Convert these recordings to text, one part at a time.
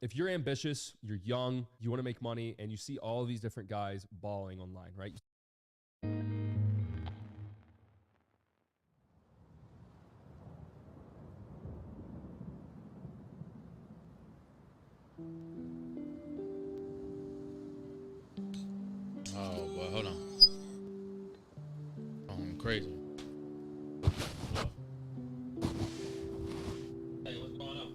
if you're ambitious, you're young, you want to make money, and you see all these different guys balling online, right? Oh boy, hold on. Oh, I'm crazy. Hey, what's going on?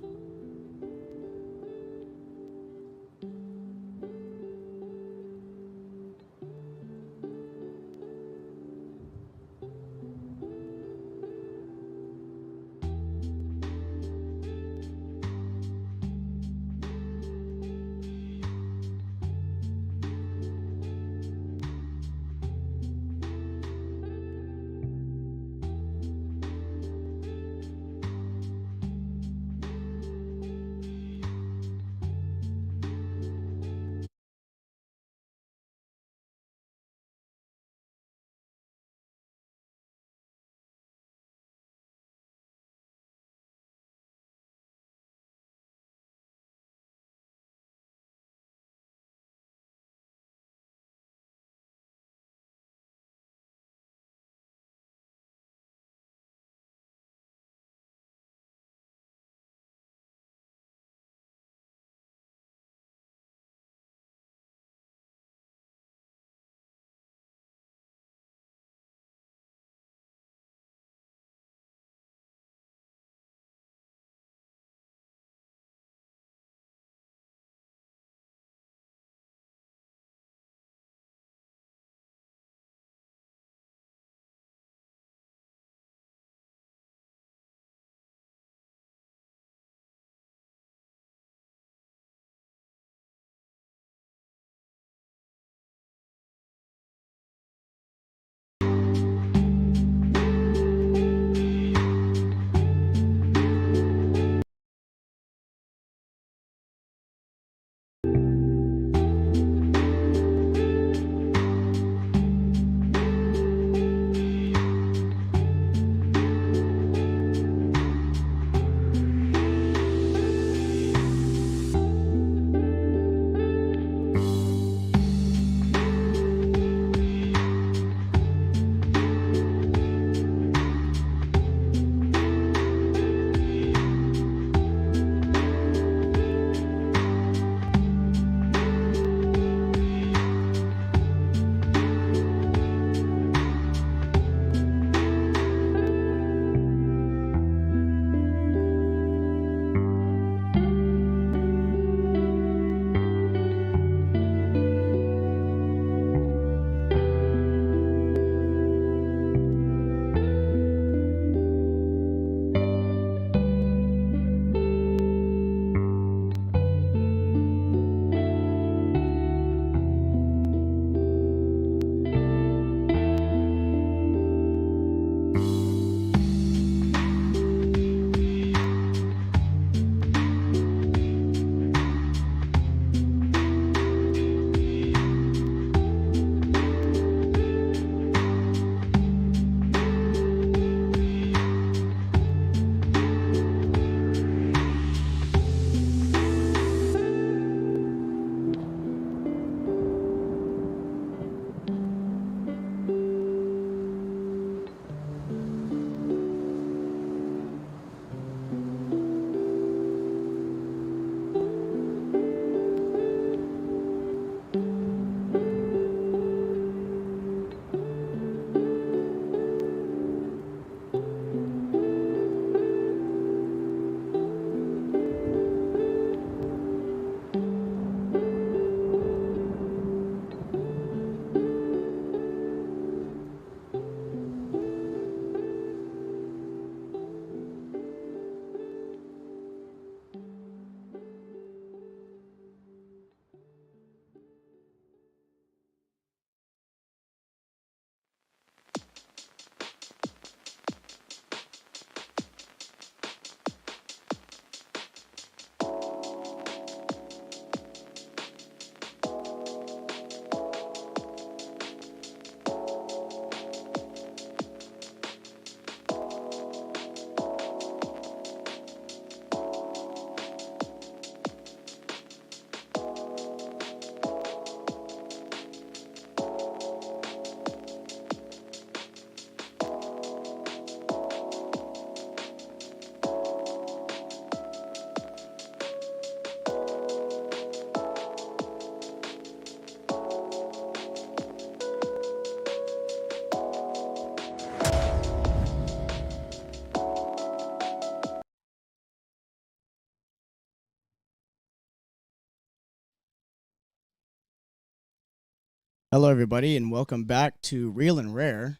Hello, everybody, and welcome back to Real and Rare.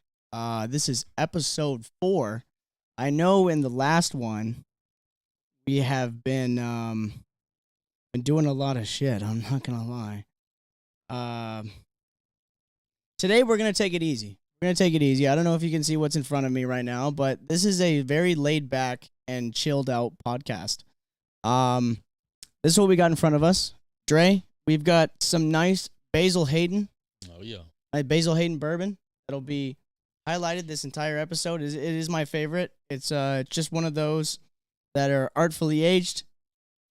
This is episode 4. I know in the last one we have been doing a lot of shit. I'm not gonna lie. Today we're gonna take it easy. I don't know if you can see what's in front of me right now, but this is a very laid back and chilled out podcast. This is what we got in front of us. Dre, we've got some nice Basil Hayden. Oh yeah. Basil Hayden bourbon that'll be highlighted this entire episode. It is my favorite. It's just one of those that are artfully aged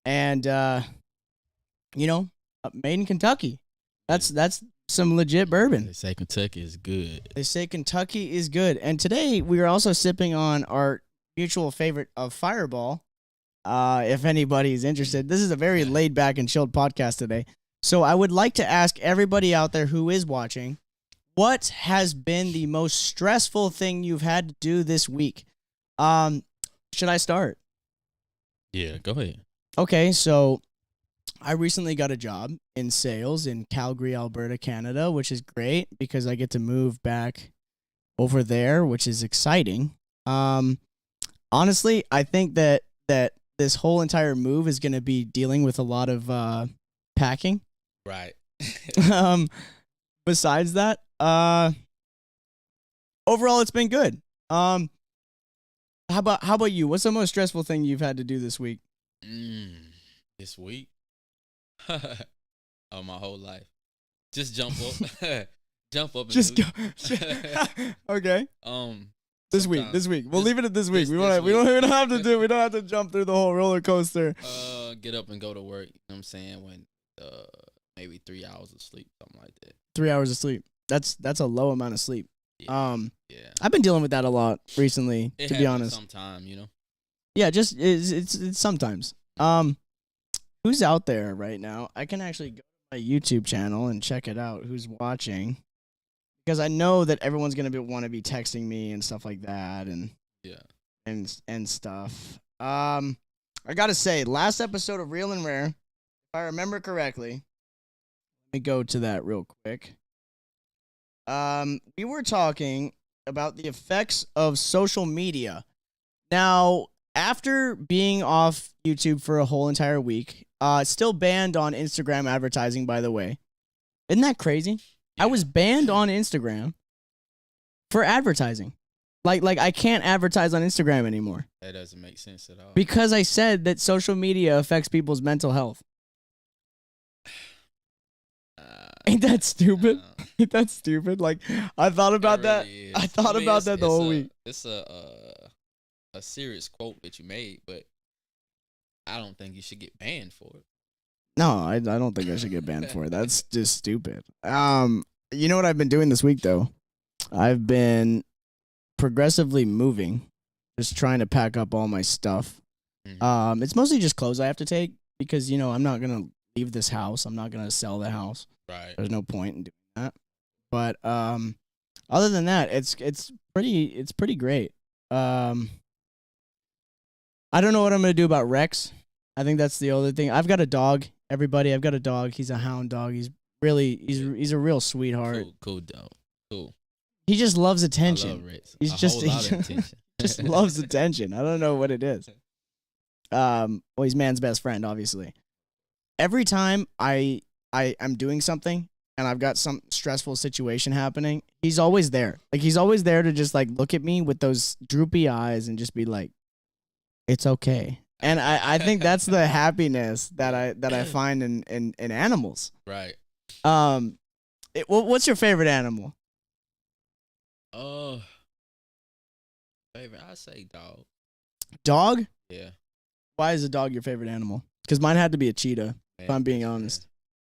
and made in Kentucky. That's some legit bourbon. They say Kentucky is good. And today we are also sipping on our mutual favorite of Fireball. If anybody's interested, this is a very laid back and chilled podcast today. So I would like to ask everybody out there who is watching, what has been the most stressful thing you've had to do this week? Should I start? Yeah, go ahead. Okay, so I recently got a job in sales in Calgary, Alberta, Canada, which is great because I get to move back over there, which is exciting. Honestly, I think that this whole entire move is going to be dealing with a lot of packing. Right. Besides that, overall it's been good. How about you? What's the most stressful thing you've had to do this week? This week? Oh, my whole life. Just jump up. Jump up and Just go. Okay. This week. We'll leave it at this week. We don't have to jump through the whole roller coaster. Get up and go to work. You know what I'm saying? When maybe 3 hours of sleep, something like that. 3 hours of sleep. That's a low amount of sleep. Yeah. I've been dealing with that a lot recently, to be honest. Sometime, Yeah, just it's sometimes. Who's out there right now? I can actually go to my YouTube channel and check it out. Who's watching? Because I know that everyone's gonna want to be texting me and stuff like that, and stuff. I gotta say, last episode of Real and Rare, if I remember correctly, let me go to that real quick. We were talking about the effects of social media. Now, after being off YouTube for a whole entire week, still banned on Instagram advertising, by the way. Isn't that crazy? Yeah. I was banned on Instagram for advertising. Like I can't advertise on Instagram anymore. That doesn't make sense at all. Because I said that social media affects people's mental health. Ain't that stupid? Ain't that stupid? Like, I thought about that. Really I thought about that the whole week. It's a serious quote that you made, but I don't think you should get banned for it. No, I don't think I should get banned for it. That's just stupid. You know what I've been doing this week, though? I've been progressively moving, just trying to pack up all my stuff. Mm-hmm. It's mostly just clothes I have to take because, I'm not going to leave this house. I'm not going to sell the house. Right. There's no point in doing that. But other than that, it's pretty great. I don't know what I'm going to do about Rex. I think that's the other thing. I've got a dog. Everybody, I've got a dog. He's a hound dog. He's a real sweetheart. Cool dog. Cool. He just loves attention. I love Rex. He's just attention. Just loves attention. I don't know what it is. Well, he's man's best friend, obviously. Every time I'm doing something and I've got some stressful situation happening, he's always there. Like, he's always there to just, like, look at me with those droopy eyes and just be like, it's okay. And I think that's the happiness that I find in animals. Right. What's your favorite animal? Favorite, I say dog. Dog? Yeah. Why is a dog your favorite animal? Because mine had to be a cheetah, Man, if I'm being honest.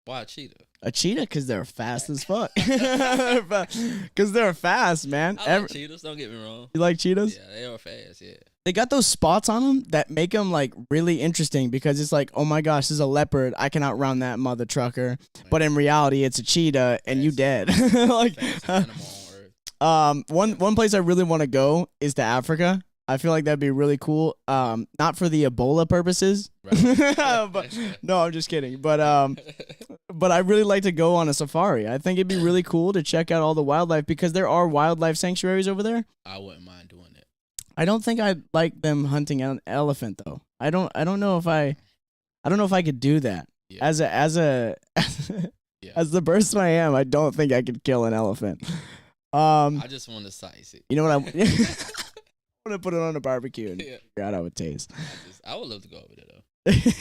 Why a cheetah? A cheetah? Because they're fast as fuck. Because they're fast, man. I like cheetahs, don't get me wrong. You like cheetahs? Yeah, they are fast, yeah. They got those spots on them that make them, like, really interesting because it's like, oh my gosh, this is a leopard. I can outrun that mother trucker. But in reality, it's a cheetah and you dead. Like, one place I really want to go is to Africa. I feel like that'd be really cool. Not for the Ebola purposes. Right. But, no, I'm just kidding. But but I really like to go on a safari. I think it'd be really cool to check out all the wildlife because there are wildlife sanctuaries over there. I wouldn't mind doing that. I don't think I'd like them hunting an elephant though. I don't know if I could do that. Yeah. As Yeah. as the person I am, I don't think I could kill an elephant. I just want to size it. You know what I'm I want to put it on a barbecue and Yeah. figure out how it tastes. I would love to go over there though. Yeah.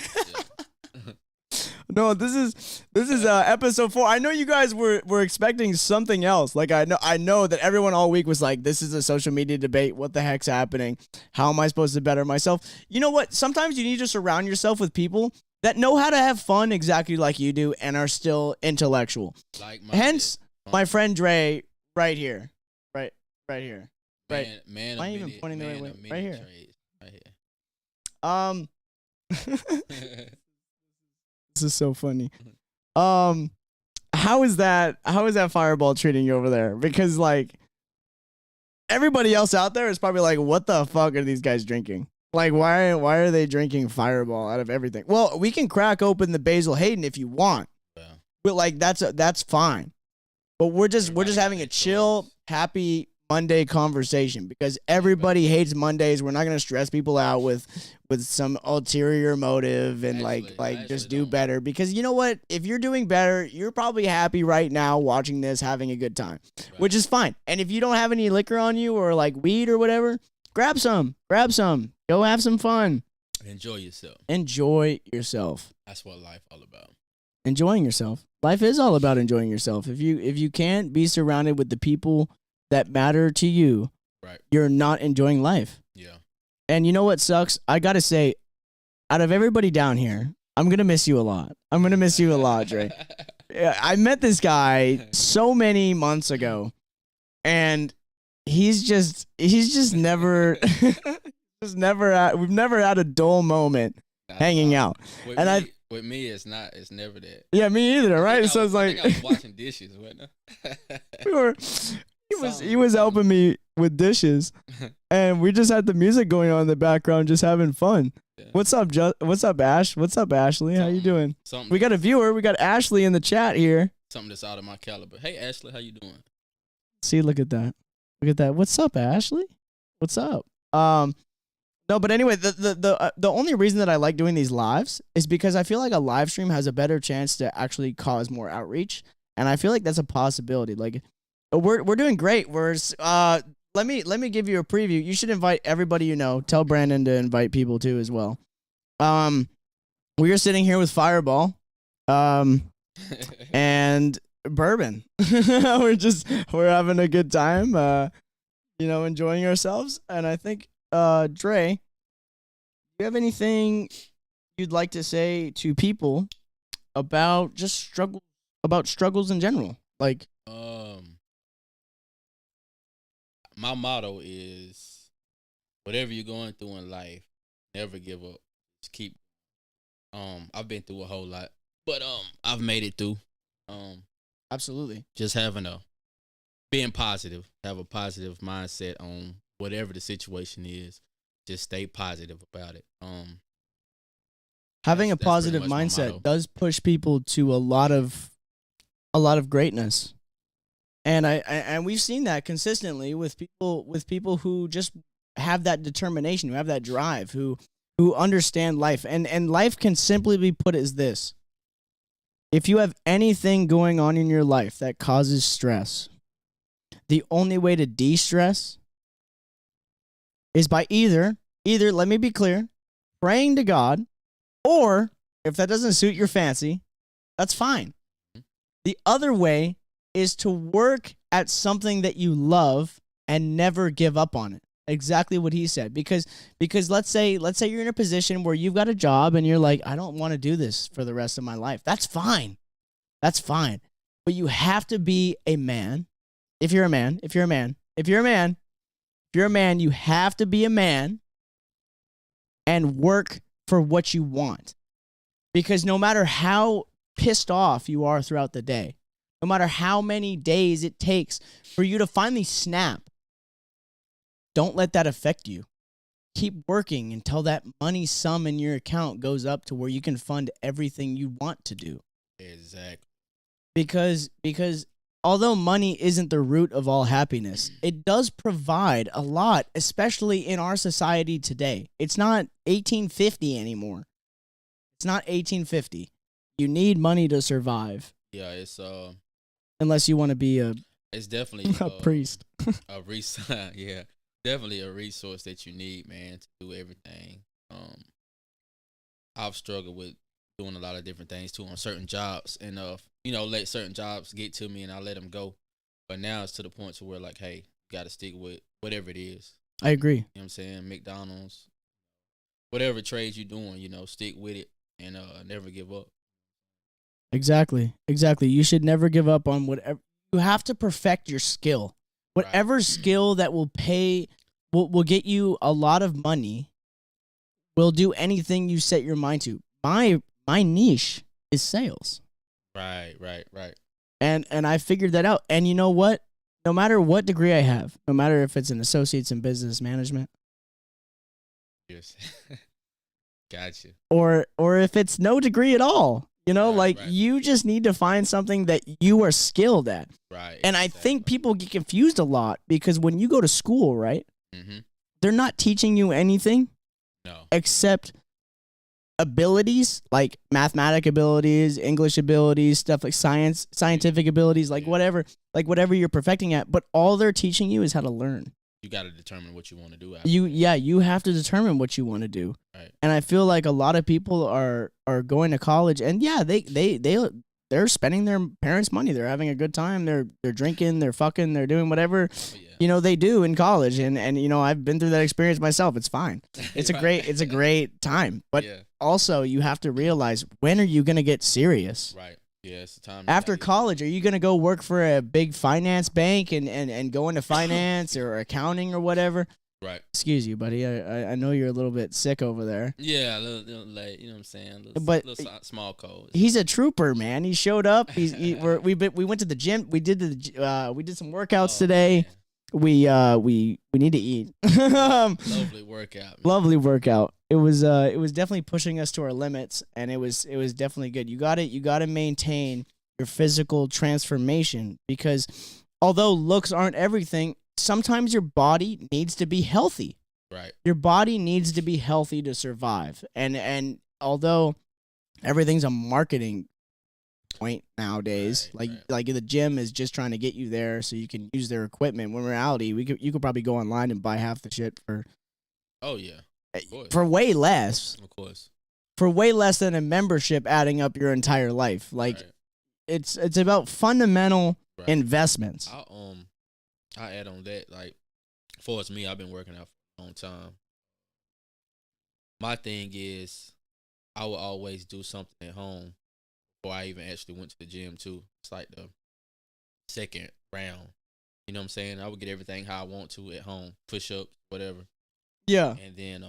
No, this is episode 4. I know you guys were expecting something else. Like I know that everyone all week was like, this is a social media debate. What the heck's happening? How am I supposed to better myself? You know what? Sometimes you need to surround yourself with people that know how to have fun exactly like you do and are still intellectual. Like Hence, my friend Dre right here. Right here. Right. Man, Am I even pointing the right way? Right here. Right here. This is so funny. How is that Fireball treating you over there? Because like everybody else out there is probably like, what the fuck are these guys drinking? Like why are they drinking Fireball out of everything? Well, we can crack open the Basil Hayden if you want. Yeah. But like that's fine. But we're just having a chill, happy Monday conversation because everybody hates Mondays. We're not gonna stress people out with some ulterior motive and like just do better because you know what? If you're doing better, you're probably happy right now watching this, having a good time, which is fine. And if you don't have any liquor on you or like weed or whatever, grab some, go have some fun. Enjoy yourself. Enjoy yourself. That's what life all about. Enjoying yourself. Life is all about enjoying yourself. If you can't be surrounded with the people that matter to you, right, you're not enjoying life. Yeah. And you know what sucks? I got to say, out of everybody down here, I'm going to miss you a lot. I'm going to miss you a lot, Dre. Yeah, I met this guy so many months ago, and he's just never, we've never had a dull moment hanging out. With me, it's never that. Yeah, me either, right? So it's like I was washing dishes, wasn't I? He was helping me with dishes, and we just had the music going on in the background, just having fun. Yeah. What's up, Ash? What's up, Ashley? How you doing? We got a viewer. We got Ashley in the chat here. Something that's out of my caliber. Hey, Ashley, how you doing? See, look at that. What's up, Ashley? What's up? No, but anyway, the only reason that I like doing these lives is because I feel like a live stream has a better chance to actually cause more outreach, and I feel like that's a possibility. Like, we're doing great. Let me give you a preview. You should invite everybody you know. Tell Brandon to invite people too as well. We are sitting here with Fireball, and bourbon. we're having a good time. Enjoying ourselves, and I think. Dre, do you have anything you'd like to say to people about just struggles in general? Like, my motto is whatever you're going through in life, never give up. Just keep. I've been through a whole lot, but I've made it through. Absolutely. Just being positive, have a positive mindset on whatever the situation is. Just stay positive about it. Having a positive mindset does push people to a lot of greatness. And we've seen that consistently with people who just have that determination, who have that drive, who understand life. And life can simply be put as this. If you have anything going on in your life that causes stress, the only way to de-stress is by either, let me be clear, praying to God, or if that doesn't suit your fancy, that's fine. The other way is to work at something that you love and never give up on it. Exactly what he said. Because let's say you're in a position where you've got a job and you're like, I don't want to do this for the rest of my life. That's fine. But you have to be a man. If you're a man, you have to be a man and work for what you want. Because no matter how pissed off you are throughout the day, no matter how many days it takes for you to finally snap, don't let that affect you. Keep working until that money sum in your account goes up to where you can fund everything you want to do. Exactly. because although money isn't the root of all happiness, it does provide a lot, especially in our society today. It's not 1850 anymore. It's not 1850. You need money to survive. Yeah, it's unless you want to be it's definitely a priest. a resource. Yeah, definitely a resource that you need, man, to do everything. I've struggled with doing a lot of different things too on certain jobs, and let certain jobs get to me, and I let them go. But now it's to the point to where like, hey, you got to stick with whatever it is. I agree. You know what I'm saying? McDonald's, whatever trades you're doing, stick with it and never give up. Exactly. You should never give up on whatever. You have to perfect your skill. Whatever Right. skill that will will get you a lot of money, will do anything you set your mind to. My niche is sales. Right. And I figured that out. And you know what? No matter what degree I have, no matter if it's an associate's in business management, Yes. Gotcha. or if it's no degree at all, Right. you just need to find something that you are skilled at. Right. And I think people get confused a lot because when you go to school, right, Mm-hmm. they're not teaching you anything No. except abilities, like mathematic abilities, English abilities, stuff like scientific abilities, like Yeah. whatever you're perfecting at. But all they're teaching you is how to learn. You got to determine what you want to do. After You have to determine what you want to do. Right. And I feel like a lot of people are going to college, and yeah, they're spending their parents' money. They're having a good time. They're drinking. They're fucking. They're doing whatever Yeah. they do in college. And I've been through that experience myself. It's fine. It's a great time. But yeah. also, you have to realize, when are you gonna get serious? Right. Yeah. It's the time. After college, are you gonna go work for a big finance bank and go into finance or accounting or whatever? Right. Excuse you, buddy. I know you're a little bit sick over there. Yeah. A little late. You know what I'm saying? But small cold. he's a trooper, man. He showed up. We went to the gym. We did some workouts today. Man. We need to eat. Lovely workout. Man. Lovely workout. It was definitely pushing us to our limits, and it was definitely good. You got to maintain your physical transformation, because although looks aren't everything, sometimes your body needs to be healthy. Right. Your body needs to be healthy to survive. And although everything's a marketing point nowadays, Right. like the gym is just trying to get you there so you can use their equipment. When in reality, you could probably go online and buy half the shit for Oh yeah. Of course. for way less. Of course. For way less than a membership adding up your entire life. Like Right. it's about fundamental Right. investments. I add on that, like, for me, I've been working out for a long time. My thing is, I will always do something at home before I even actually went to the gym too. It's like the second round. You know what I'm saying? I would get everything how I want to at home, push ups, whatever, Yeah. and then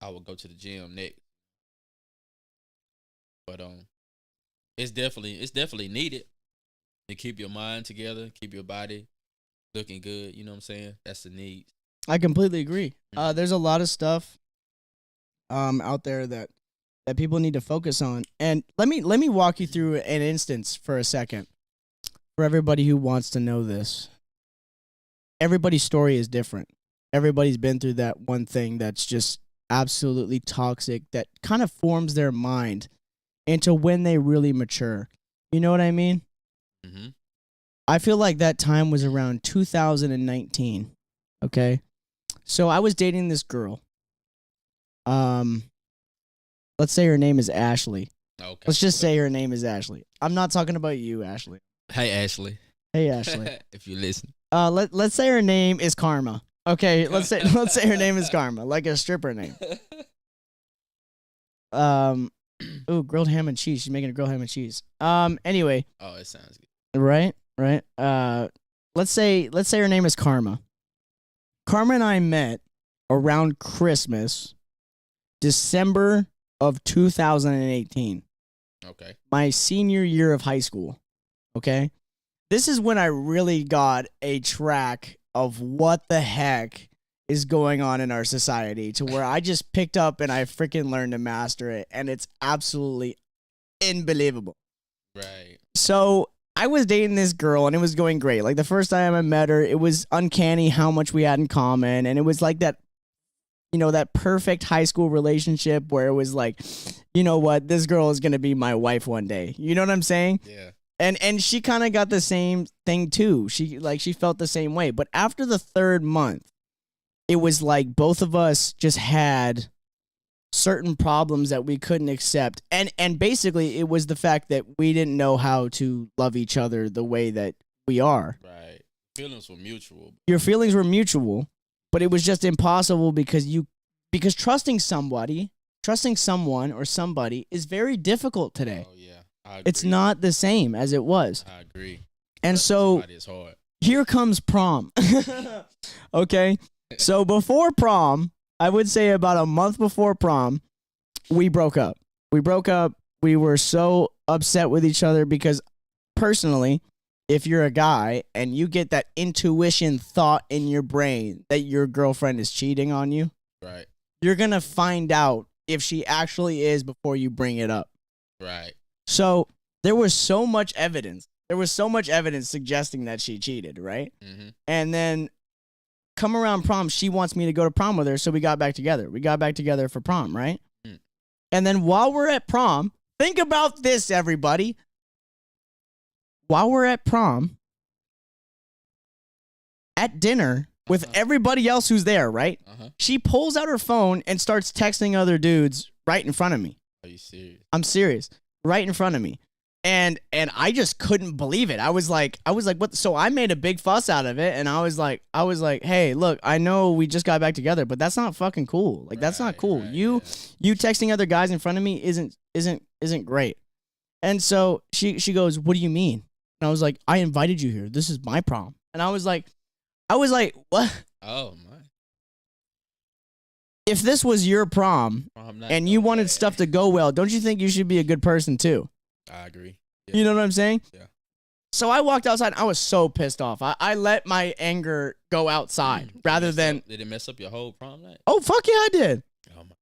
I would go to the gym next. But it's definitely needed to keep your mind together, keep your body looking good. You know what I'm saying? That's the need. I completely agree. There's a lot of stuff out there that people need to focus on. And let me walk you through an instance for a second. For everybody who wants to know this. Everybody's story is different. Everybody's been through that one thing that's just absolutely toxic, that kind of forms their mind into when they really mature. You know what I mean? Mm-hmm. I feel like that time was around 2019. Okay? So I was dating this girl. Let's say her name is Ashley. Okay. Let's just say her name is Ashley. I'm not talking about you, Ashley. Hey, Ashley. Hey, Ashley. If you listen. Let's say her name is Karma. Okay, let's say her name is Karma, like a stripper name. Ooh, grilled ham and cheese. She's making a grilled ham and cheese. Anyway. Oh, it sounds good. Right. Let's say her name is Karma. Karma and I met around Christmas, December of 2018. Okay. My senior year of high school. Okay? This is when I really got a track of what the heck is going on in our society, to where I just picked up and I freaking learned to master it, and it's absolutely unbelievable. Right. So I was dating this girl and it was going great. Like the first time I met her, it was uncanny how much we had in common. And it was like that, that perfect high school relationship where it was like, you know what, this girl is going to be my wife one day. You know what I'm saying? Yeah. And she kind of got the same thing too. She felt the same way. But after the third month, it was like both of us just had certain problems that we couldn't accept. And basically it was the fact that we didn't know how to love each other the way that we are. Right. Feelings were mutual. Your feelings were mutual, but it was just impossible because trusting someone or somebody is very difficult today. Oh yeah. I agree. It's not the same as it was. I agree. And so It's hard. here comes prom. Okay? So before prom, I would say about a month before prom, we broke up. We were so upset with each other because personally, if you're a guy and you get that intuition thought in your brain that your girlfriend is cheating on you, Right. you're going to find out if she actually is before you bring it up. Right. So there was so much evidence. There was so much evidence suggesting that she cheated, right? Mm-hmm. And then come around prom, she wants me to go to prom with her, so we got back together. We got back together for prom, right? Mm. And then while we're at prom, think about this, everybody. While we're at prom, at dinner with everybody else who's there, right? She pulls out her phone and starts texting other dudes right in front of me. Are you serious? I'm serious. Right in front of me. And I just couldn't believe it. I was like, what? So I made a big fuss out of it, and I was like, hey, look, I know we just got back together, but that's not fucking cool. Like, that's not cool. You texting other guys in front of me isn't great. And so she goes, what do you mean? And I was like, I invited you here. This is my prom. And I was like, what? Oh my. If this was your prom and you wanted stuff to go well, don't you think you should be a good person too? I agree. Yeah. You know what I'm saying? Yeah. So I walked outside. I was so pissed off. I let my anger go outside rather than. Did it mess up your whole prom night? Oh, fuck yeah, I did. Oh my.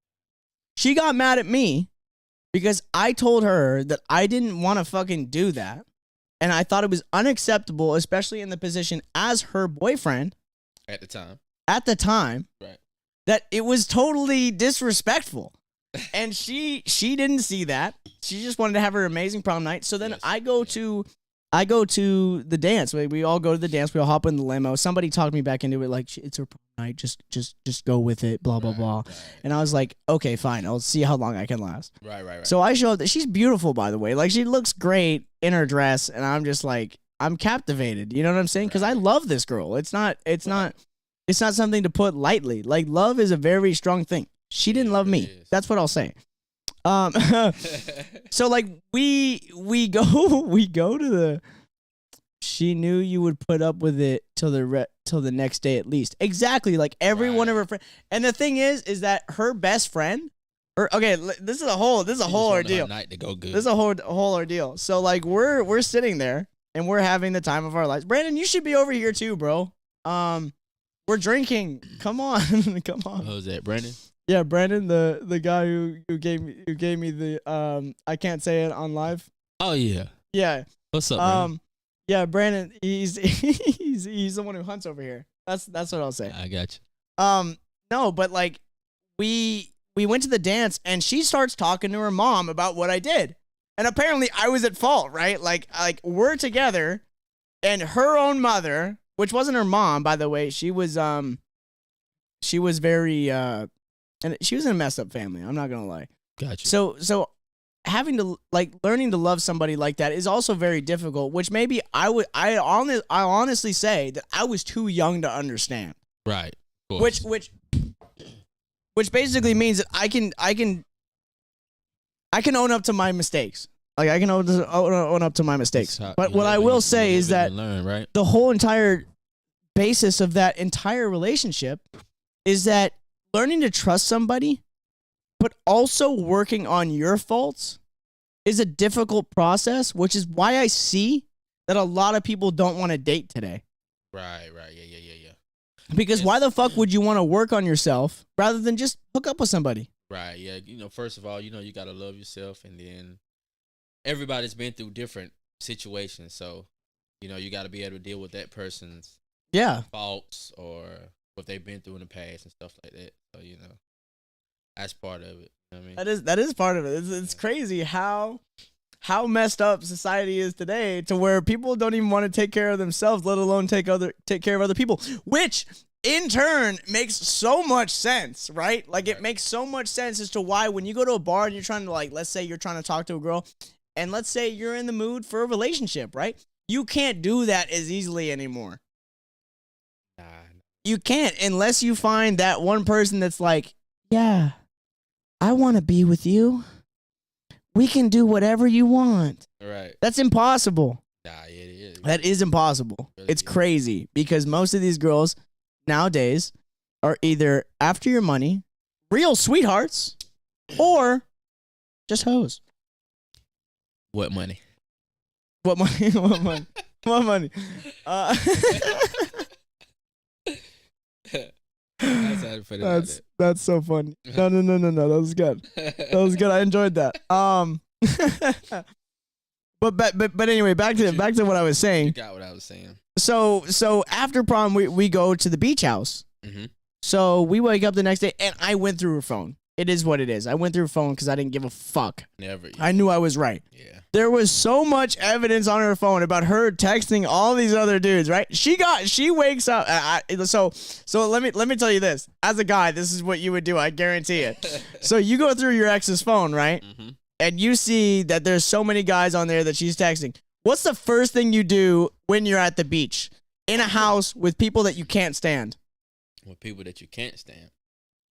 She got mad at me because I told her that I didn't want to fucking do that. And I thought it was unacceptable, especially in the position as her boyfriend. At the time. Right. That it was totally disrespectful. And she didn't see that. She just wanted to have her amazing prom night. So then I go to the dance. We all go to the dance. We all hop in the limo. Somebody talked me back into it, like, it's her prom night. Just go with it. Blah blah blah. Right. And I was like, okay, fine. I'll see how long I can last. Right. So I show up. She's beautiful, by the way. Like, she looks great in her dress, and I'm just like, I'm captivated. You know what I'm saying? Because I love this girl. It's not something to put lightly. Like, love is a very strong thing. She didn't love me. That's what I'll say. So like we go to the. She knew you would put up with it till the next day at least. Exactly, like every one of her friends. And the thing is that her best friend. This is a whole ordeal. Night to go good. This is a whole ordeal. So like we're sitting there and we're having the time of our lives. Brandon, you should be over here too, bro. We're drinking. Come on, come on. Who's that, Brandon? Yeah, Brandon, the guy who gave me the I can't say it on live. Oh yeah. Yeah. What's up, Brandon? Yeah, Brandon, he's the one who hunts over here. That's what I'll say. I got you. No, but like we went to the dance and she starts talking to her mom about what I did. And apparently I was at fault, right? Like we're together and her own mother, which wasn't her mom, by the way, she was very and she was in a messed up family. I'm not gonna lie. Gotcha. So having to learning to love somebody like that is also very difficult. Which maybe I honestly say that I was too young to understand. Right. Which basically means that I can own up to my mistakes. Like I can own up to my mistakes. But what I will say is that the whole entire basis of that entire relationship is that learning to trust somebody, but also working on your faults is a difficult process, which is why I see that a lot of people don't want to date today. Right. Yeah. Because why the fuck would you want to work on yourself rather than just hook up with somebody? Right, yeah. First of all, you got to love yourself, and then everybody's been through different situation. So, you got to be able to deal with that person's Yeah. faults or what they've been through in the past and stuff like that. So, that's part of it. You know what I mean? That is part of it. It's crazy how messed up society is today, to where people don't even want to take care of themselves, let alone take care of other people, which in turn makes so much sense, right? Like, it makes so much sense as to why when you go to a bar and you're trying to, like, let's say you're trying to talk to a girl, and let's say you're in the mood for a relationship, right? You can't do that as easily anymore. Nah. You can't, unless you find that one person that's like, yeah, I want to be with you. We can do whatever you want. Right. That's impossible. Nah, it is. That is impossible. Really It's is. crazy, because most of these girls nowadays are either after your money, real sweethearts, or just hoes. What money? What money? What money? What money? That's how to put it out there. That's so funny. No. That was good. That was good. I enjoyed that. But anyway, back to what I was You saying. got what I was saying. So after prom, we go to the beach house. Mm-hmm. So we wake up the next day, and I went through her phone. It is what it is. I went through her phone because I didn't give a fuck. Never. I knew I was right. Yeah. There was so much evidence on her phone about her texting all these other dudes, right? She wakes up. So let me tell you this. As a guy, this is what you would do. I guarantee it. So you go through your ex's phone, right? Mm-hmm. And you see that there's so many guys on there that she's texting. What's the first thing you do when you're at the beach in a house with people that you can't stand? With people that you can't stand.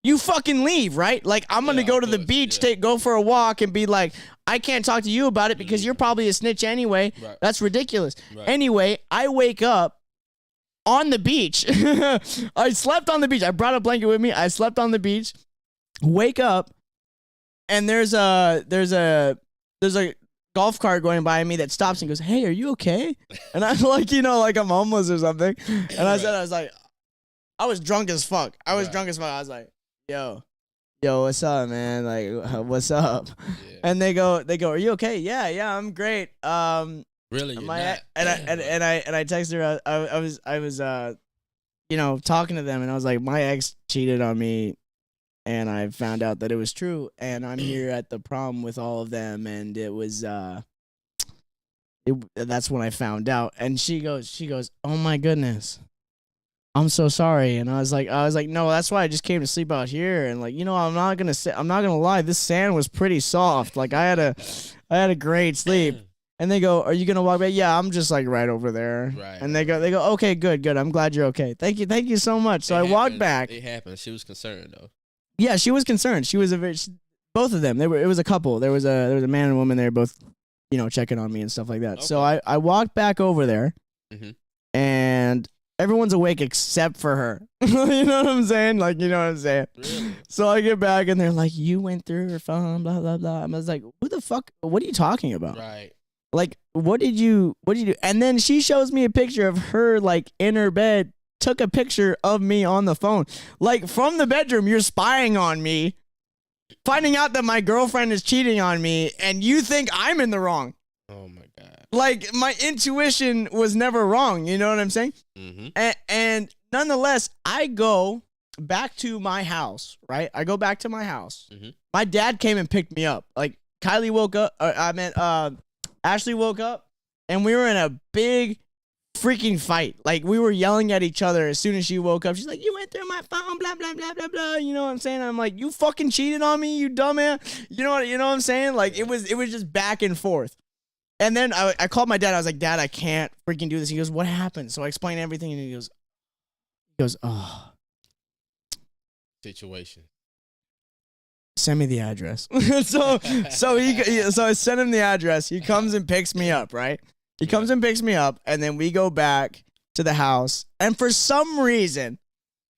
You fucking leave, right? Like, I'm going to Yeah, go of to the course, beach, yeah. go for a walk, and be like, I can't talk to you about it because you're probably a snitch anyway. Right. That's ridiculous. Right. Anyway, I wake up on the beach. I slept on the beach. I brought a blanket with me. I slept on the beach. Wake up, and there's a golf cart going by me that stops and goes, "Hey, are you okay?" And I'm like, like I'm homeless or something. And I said, I was drunk as fuck. I was drunk as fuck. I was like, yo, what's up, man? Like, what's up? Yeah. And they go, are you okay? Yeah, I'm great. Really, you're not. And I texted her. I was talking to them, and I was like, my ex cheated on me, and I found out that it was true, and I'm here at the prom with all of them, and it was that's when I found out. And she goes, oh my goodness, I'm so sorry. And I was like, no, that's why I just came to sleep out here. And like, I'm not gonna lie, this sand was pretty soft. Like, I had a great sleep. And they go, are you gonna walk back? Yeah, I'm just like right over there. Right. And they go, okay, good. I'm glad you're okay. Thank you so much. So I walked back. It happened. She was concerned though. Yeah, she was concerned. She was both of them. It was a couple. There was a man and a woman. They were both, checking on me and stuff like that. Okay. So I walked back over there, and everyone's awake except for her. You know what I'm saying? Like, you know what I'm saying? Really? So I get back, and they're like, you went through her phone, blah, blah, blah. I was like, who the fuck? What are you talking about? Right. Like, what did you do? And then she shows me a picture of her, like, in her bed, took a picture of me on the phone. Like, from the bedroom, you're spying on me, finding out that my girlfriend is cheating on me, and you think I'm in the wrong. Oh my God. Like, my intuition was never wrong. You know what I'm saying? Mm-hmm. And nonetheless, I go back to my house, right? I go back to my house. Mm-hmm. My dad came and picked me up. Like, Kylie woke up. Ashley woke up, and we were in a big freaking fight. Like, we were yelling at each other as soon as she woke up. She's like, you went through my phone, blah, blah, blah, blah, blah. You know what I'm saying? I'm like, you fucking cheated on me, you dumbass. You know what I'm saying? Like, it was just back and forth. And then I called my dad. I was like, Dad, I can't freaking do this. He goes, what happened? So I explained everything, and he goes, oh. Situation. Send me the address. so I sent him the address. He comes and picks me up, right? He comes and picks me up, and then we go back to the house. And for some reason,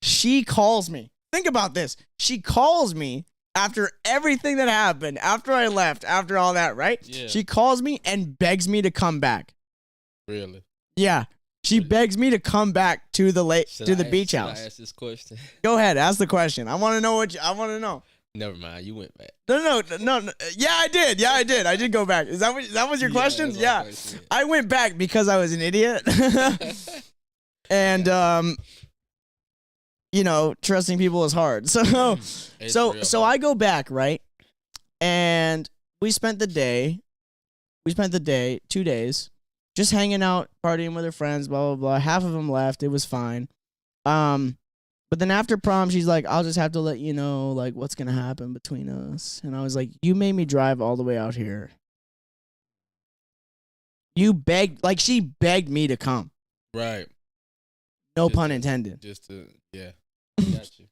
she calls me. Think about this. She calls me after everything that happened, after I left, after all that, right? Yeah. She calls me and begs me to come back. Really? Yeah. She begs me to come back to the beach Should house. I ask this question? Go ahead, ask the question. I want to know I want to know. Never mind. You went back. No. Yeah, I did. I did go back. Is that was your question? Yeah. I went back because I was an idiot. And trusting people is hard. So I go back, right? And we spent the day, 2 days, just hanging out, partying with her friends, blah, blah, blah. Half of them left. It was fine. But then after prom, she's like, I'll just have to let you know, like, what's going to happen between us. And I was like, you made me drive all the way out here. She begged me to come. Right. No pun intended. Yeah. Got you.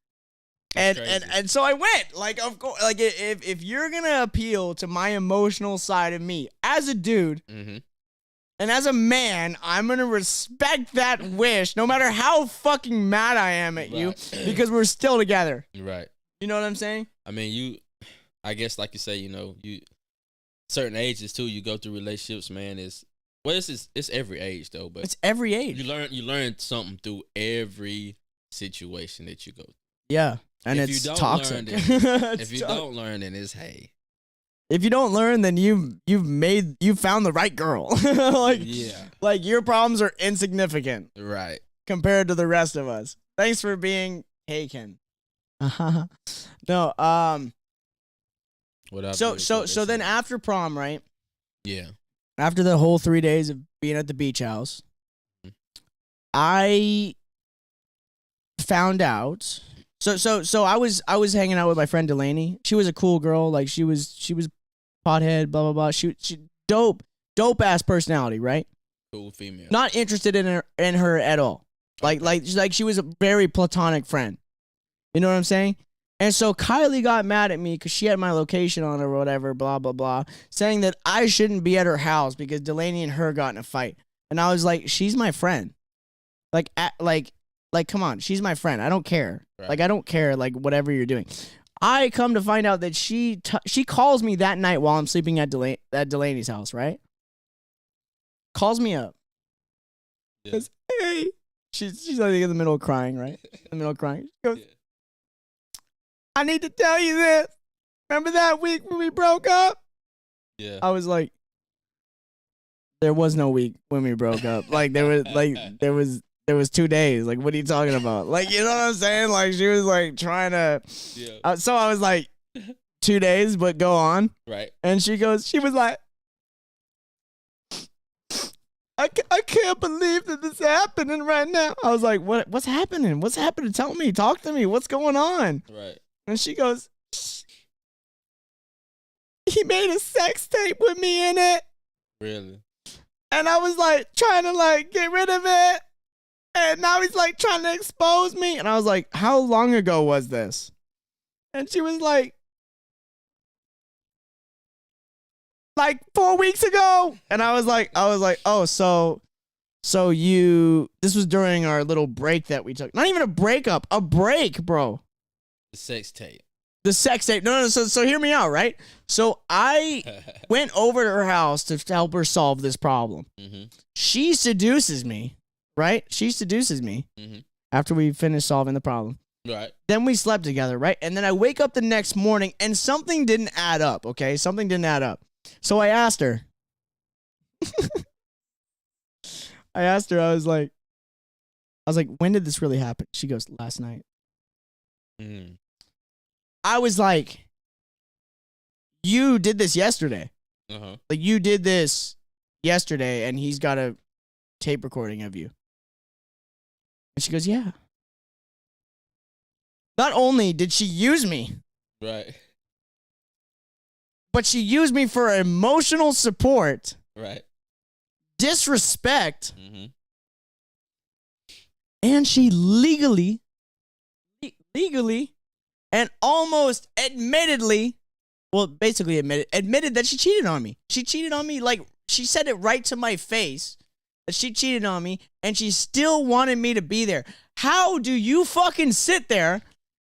And so I went. Like, of course, like if you're gonna appeal to my emotional side of me as a dude, mm-hmm. and as a man, I'm gonna respect that wish, no matter how fucking mad I am at you, because we're still together. Right. You know what I'm saying? I mean, I guess like you say, you certain ages too. You go through relationships, man. It's every age though, but it's every age. You learn something through every situation that you go through. Yeah. And if it's you don't toxic. Learn, then, if you don't learn, then it's hey. If you don't learn, then you found the right girl. Like your problems are insignificant, right, compared to the rest of us. Thanks for being Ken. No, what up? So then after prom, right? Yeah. After the whole 3 days of being at the beach house, I found out. So I was hanging out with my friend Delaney. She was a cool girl. Like she was pothead, blah blah blah. She dope ass personality, right? Cool female. Not interested in her at all. Like she was a very platonic friend. You know what I'm saying? And so Kylie got mad at me because she had my location on her or whatever, blah blah blah, saying that I shouldn't be at her house because Delaney and her got in a fight. And I was like, she's my friend. Like, come on, she's my friend. I don't care. Right. Like, I don't care, like, whatever you're doing. I come to find out that she calls me that night while I'm sleeping at Delaney's house, right? Calls me up. Yeah. Says, hey. She's like in the middle of crying, right? In the middle of crying. She goes, I need to tell you this. Remember that week when we broke up? Yeah. I was like, there was no week when we broke up. Like, there was 2 days. Like, what are you talking about? Like, you know what I'm saying? Like, she was like trying to. Yeah. So I was like, 2 days, but go on. Right. And she was like, I can't believe that this is happening right now. I was like, what's happening? What's happening? Tell me. Talk to me. What's going on? Right. And she goes, he made a sex tape with me in it. Really? And I was like, trying to like get rid of it. And now he's like trying to expose me. And I was like, how long ago was this? And she was like 4 weeks ago. And I was like, oh, so this was during our little break that we took. Not even a breakup, a break, bro. The sex tape. The sex tape. No. So hear me out, right? So I went over to her house to help her solve this problem. Mm-hmm. She seduces me. Right? She seduces me after we finished solving the problem. Right. Then we slept together, right? And then I wake up the next morning and something didn't add up, okay? Something didn't add up. So I asked her. I was like, when did this really happen? She goes, last night. Mm. I was like, you did this yesterday. Uh-huh. Like, you did this yesterday and he's got a tape recording of you. And she goes, yeah. Not only did she use me, right, but she used me for emotional support, right, disrespect, and she legally, and almost admittedly, well, basically admitted that she cheated on me. She cheated on me, like, she said it right to my face. That she cheated on me, and she still wanted me to be there. How do you fucking sit there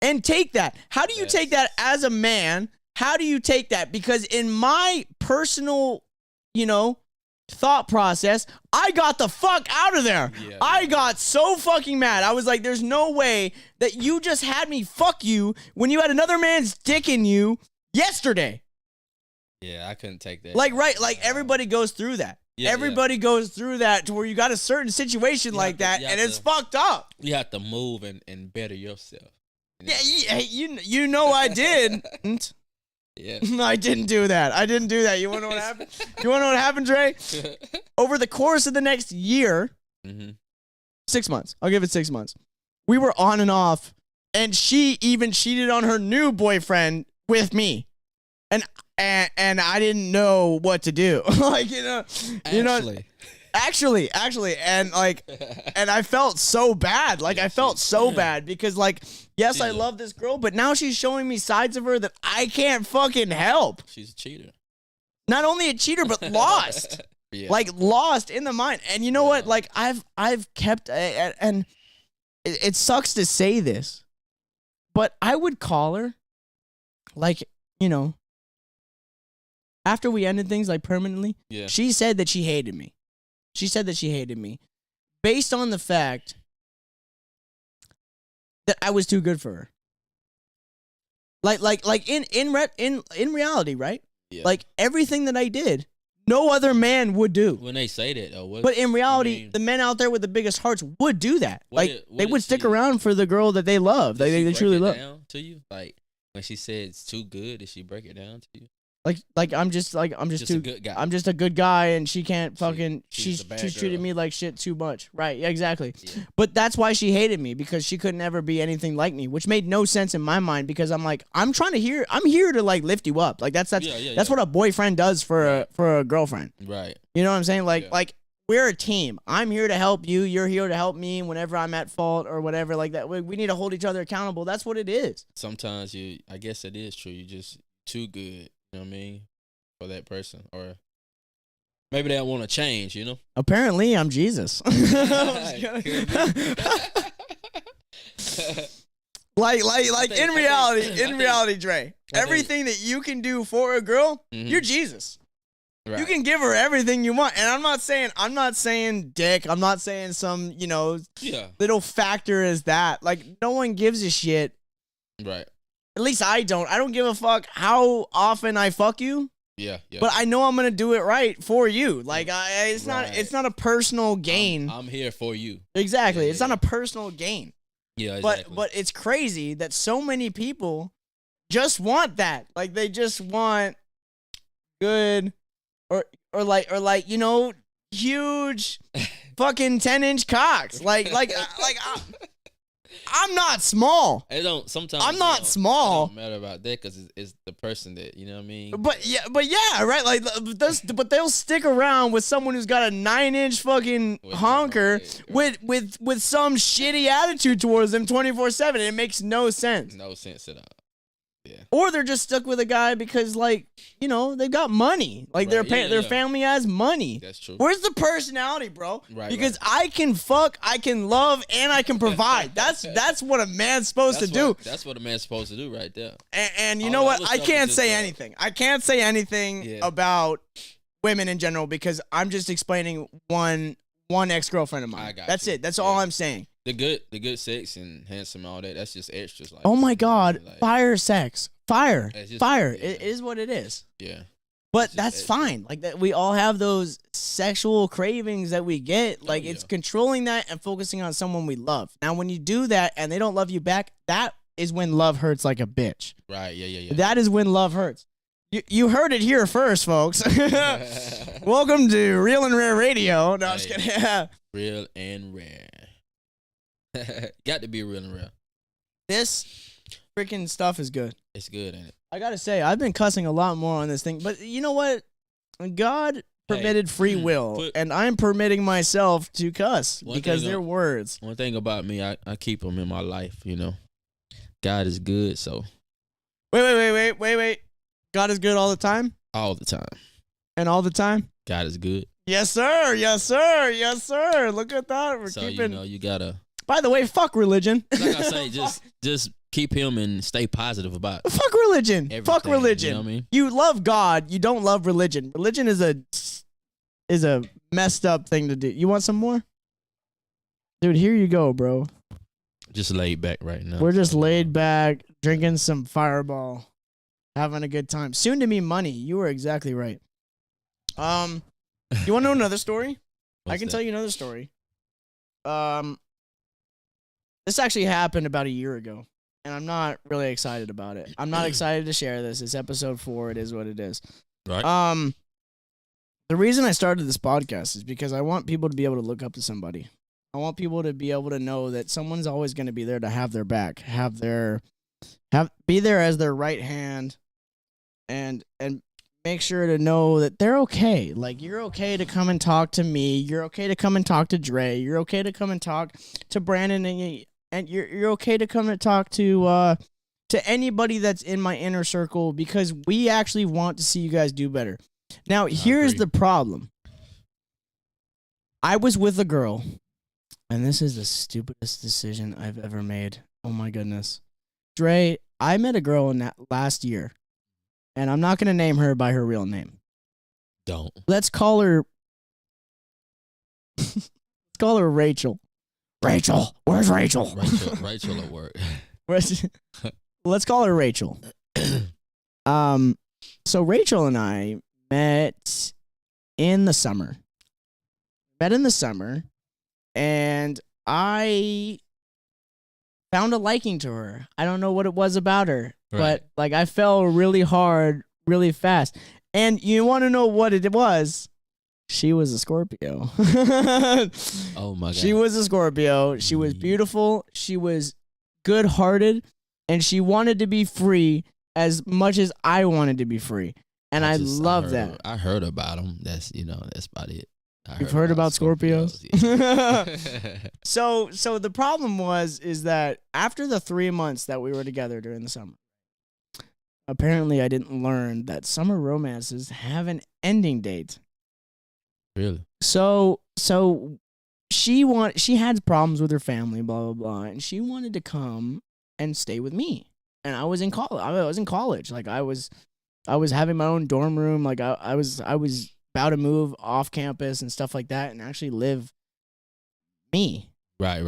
and take that? How do you take that as a man? How do you take that? Because in my personal, thought process, I got the fuck out of there. Yeah, I got so fucking mad. I was like, there's no way that you just had me fuck you when you had another man's dick in you yesterday. Yeah, I couldn't take that. Like, right, like everybody goes through that. Yeah, Everybody goes through that to where you got a certain situation like that, and it's fucked up. You have to move and better yourself. Yeah, you know I did. Yeah. I didn't do that. You want to know what happened? You want to know what happened, Dre? Over the course of the next year, 6 months. I'll give it 6 months. We were on and off, and she even cheated on her new boyfriend with me, and I didn't know what to do. Like actually, and like, and I felt so bad. Like I felt so bad because like, yes, I love this girl, but now she's showing me sides of her that I can't fucking help. She's a cheater. Not only a cheater, but lost. Like lost in the mind. And you know what? Like I've kept, and it sucks to say this, but I would call her, like, you know, after we ended things like permanently, she said that she hated me. She said that she hated me based on the fact that I was too good for her. Like in reality, right? Yeah. Like everything that I did, no other man would do. When they say that, though, but in reality, the men out there with the biggest hearts would do that. They would stick around for the girl that they love. They truly love. Down to you, like when she said it's too good, did she break it down to you? I'm just too a good guy. I'm just a good guy, and she can't fucking. She's treated me like shit too much. Right? Yeah, exactly. Yeah. But that's why she hated me, because she could never be anything like me, which made no sense in my mind, because I'm like, I'm here to like lift you up. Like that's what a boyfriend does for a girlfriend. Right. You know what I'm saying? Like we're a team. I'm here to help you. You're here to help me whenever I'm at fault or whatever like that. We need to hold each other accountable. That's what it is. Sometimes I guess it is true. You just too good. You know what I mean? For that person. Or maybe they don't want to change, you know? Apparently, I'm Jesus. like in reality, Dre, everything that you can do for a girl, you're Jesus. Right. You can give her everything you want. And I'm not saying dick. I'm not saying some, little factor as that. Like, no one gives a shit. Right. At least I don't. I don't give a fuck how often I fuck you. Yeah. But I know I'm gonna do it right for you. Like it's not a personal gain. I'm here for you. Exactly. It's not a personal gain. Yeah, exactly. But it's crazy that so many people just want that. Like they just want good or huge fucking 10-inch cocks. Like I'm not small. It don't sometimes. I'm not small. It don't matter about that because it's the person that, you know what I mean. But yeah, right. Like, but they'll stick around with someone who's got a 9-inch fucking honker with some shitty attitude towards them 24/7. It makes no sense. No sense at all. Yeah. Or they're just stuck with a guy because, like, they've got money. Like, their family has money. That's true. Where's the personality, bro? Right. Because I can fuck, I can love, and I can provide. That's what a man's supposed to do. That's what a man's supposed to do right there. And you know what? I can't say anything. I can't say anything about women in general because I'm just explaining one ex-girlfriend of mine. That's it. That's all I'm saying. The good sex and handsome and all that, that's just extras. Like, oh my God, like, fire sex. Fire. Fire. Yeah. It is what it is. Yeah. But that's fine. Like that, we all have those sexual cravings that we get. Like it's controlling that and focusing on someone we love. Now, when you do that and they don't love you back, that is when love hurts like a bitch. Right. Yeah. That is when love hurts. You heard it here first, folks. Welcome to Real and Rare Radio. No, I'm just kidding. Real and Rare. Got to be real and real. This freaking stuff is good. It's good, ain't it? I gotta say, I've been cussing a lot more on this thing, but you know what? God permitted free will, and I'm permitting myself to cuss because they're words. One thing about me, I keep them in my life, God is good, so. Wait. God is good all the time? All the time. And all the time? God is good. Yes, sir. Look at that. We're keeping. You gotta. By the way, fuck religion. Like I say, just keep him and stay positive about it. Fuck religion. Everything, fuck religion. You know what I mean? You love God. You don't love religion. Religion is a is a messed up thing to do. You want some more? Dude, here you go, bro. Just laid back right now. We're just laid back, drinking some Fireball, having a good time. Soon to be money. You were exactly right. You want to know another story? I can tell you another story. This actually happened about a year ago, and I'm not really excited about it. I'm not excited to share this. It's episode 4. It is what it is. Right. The reason I started this podcast is because I want people to be able to look up to somebody. I want people to be able to know that someone's always going to be there to have their back, be there as their right hand, and make sure to know that they're okay. Like, you're okay to come and talk to me. You're okay to come and talk to Dre. You're okay to come and talk to Brandon, and you're okay to come and talk to anybody that's in my inner circle, because we actually want to see you guys do better. Now, here's the problem. I was with a girl, and this is the stupidest decision I've ever made. Oh my goodness. Dre, I met a girl in that last year, and I'm not going to name her by her real name. Don't. Let's call her Rachel. Rachel, where's Rachel? Rachel at work. Let's call her Rachel. So Rachel and I met in the summer. And I found a liking to her. I don't know what it was about her, but like, I fell really hard, really fast. And you want to know what it was? She was a Scorpio. Oh my God. She was a Scorpio. She was beautiful. She was good-hearted, and she wanted to be free as much as I wanted to be free. And I love that. I heard about them. That's about it. You've heard about Scorpios? Yeah. So the problem is that after the 3 months that we were together during the summer, apparently I didn't learn that summer romances have an ending date. Really? So she had problems with her family, blah blah blah, and she wanted to come and stay with me. And I was in college. Like, I was having my own dorm room. Like, I was about to move off campus and stuff like that, and actually live me. Right.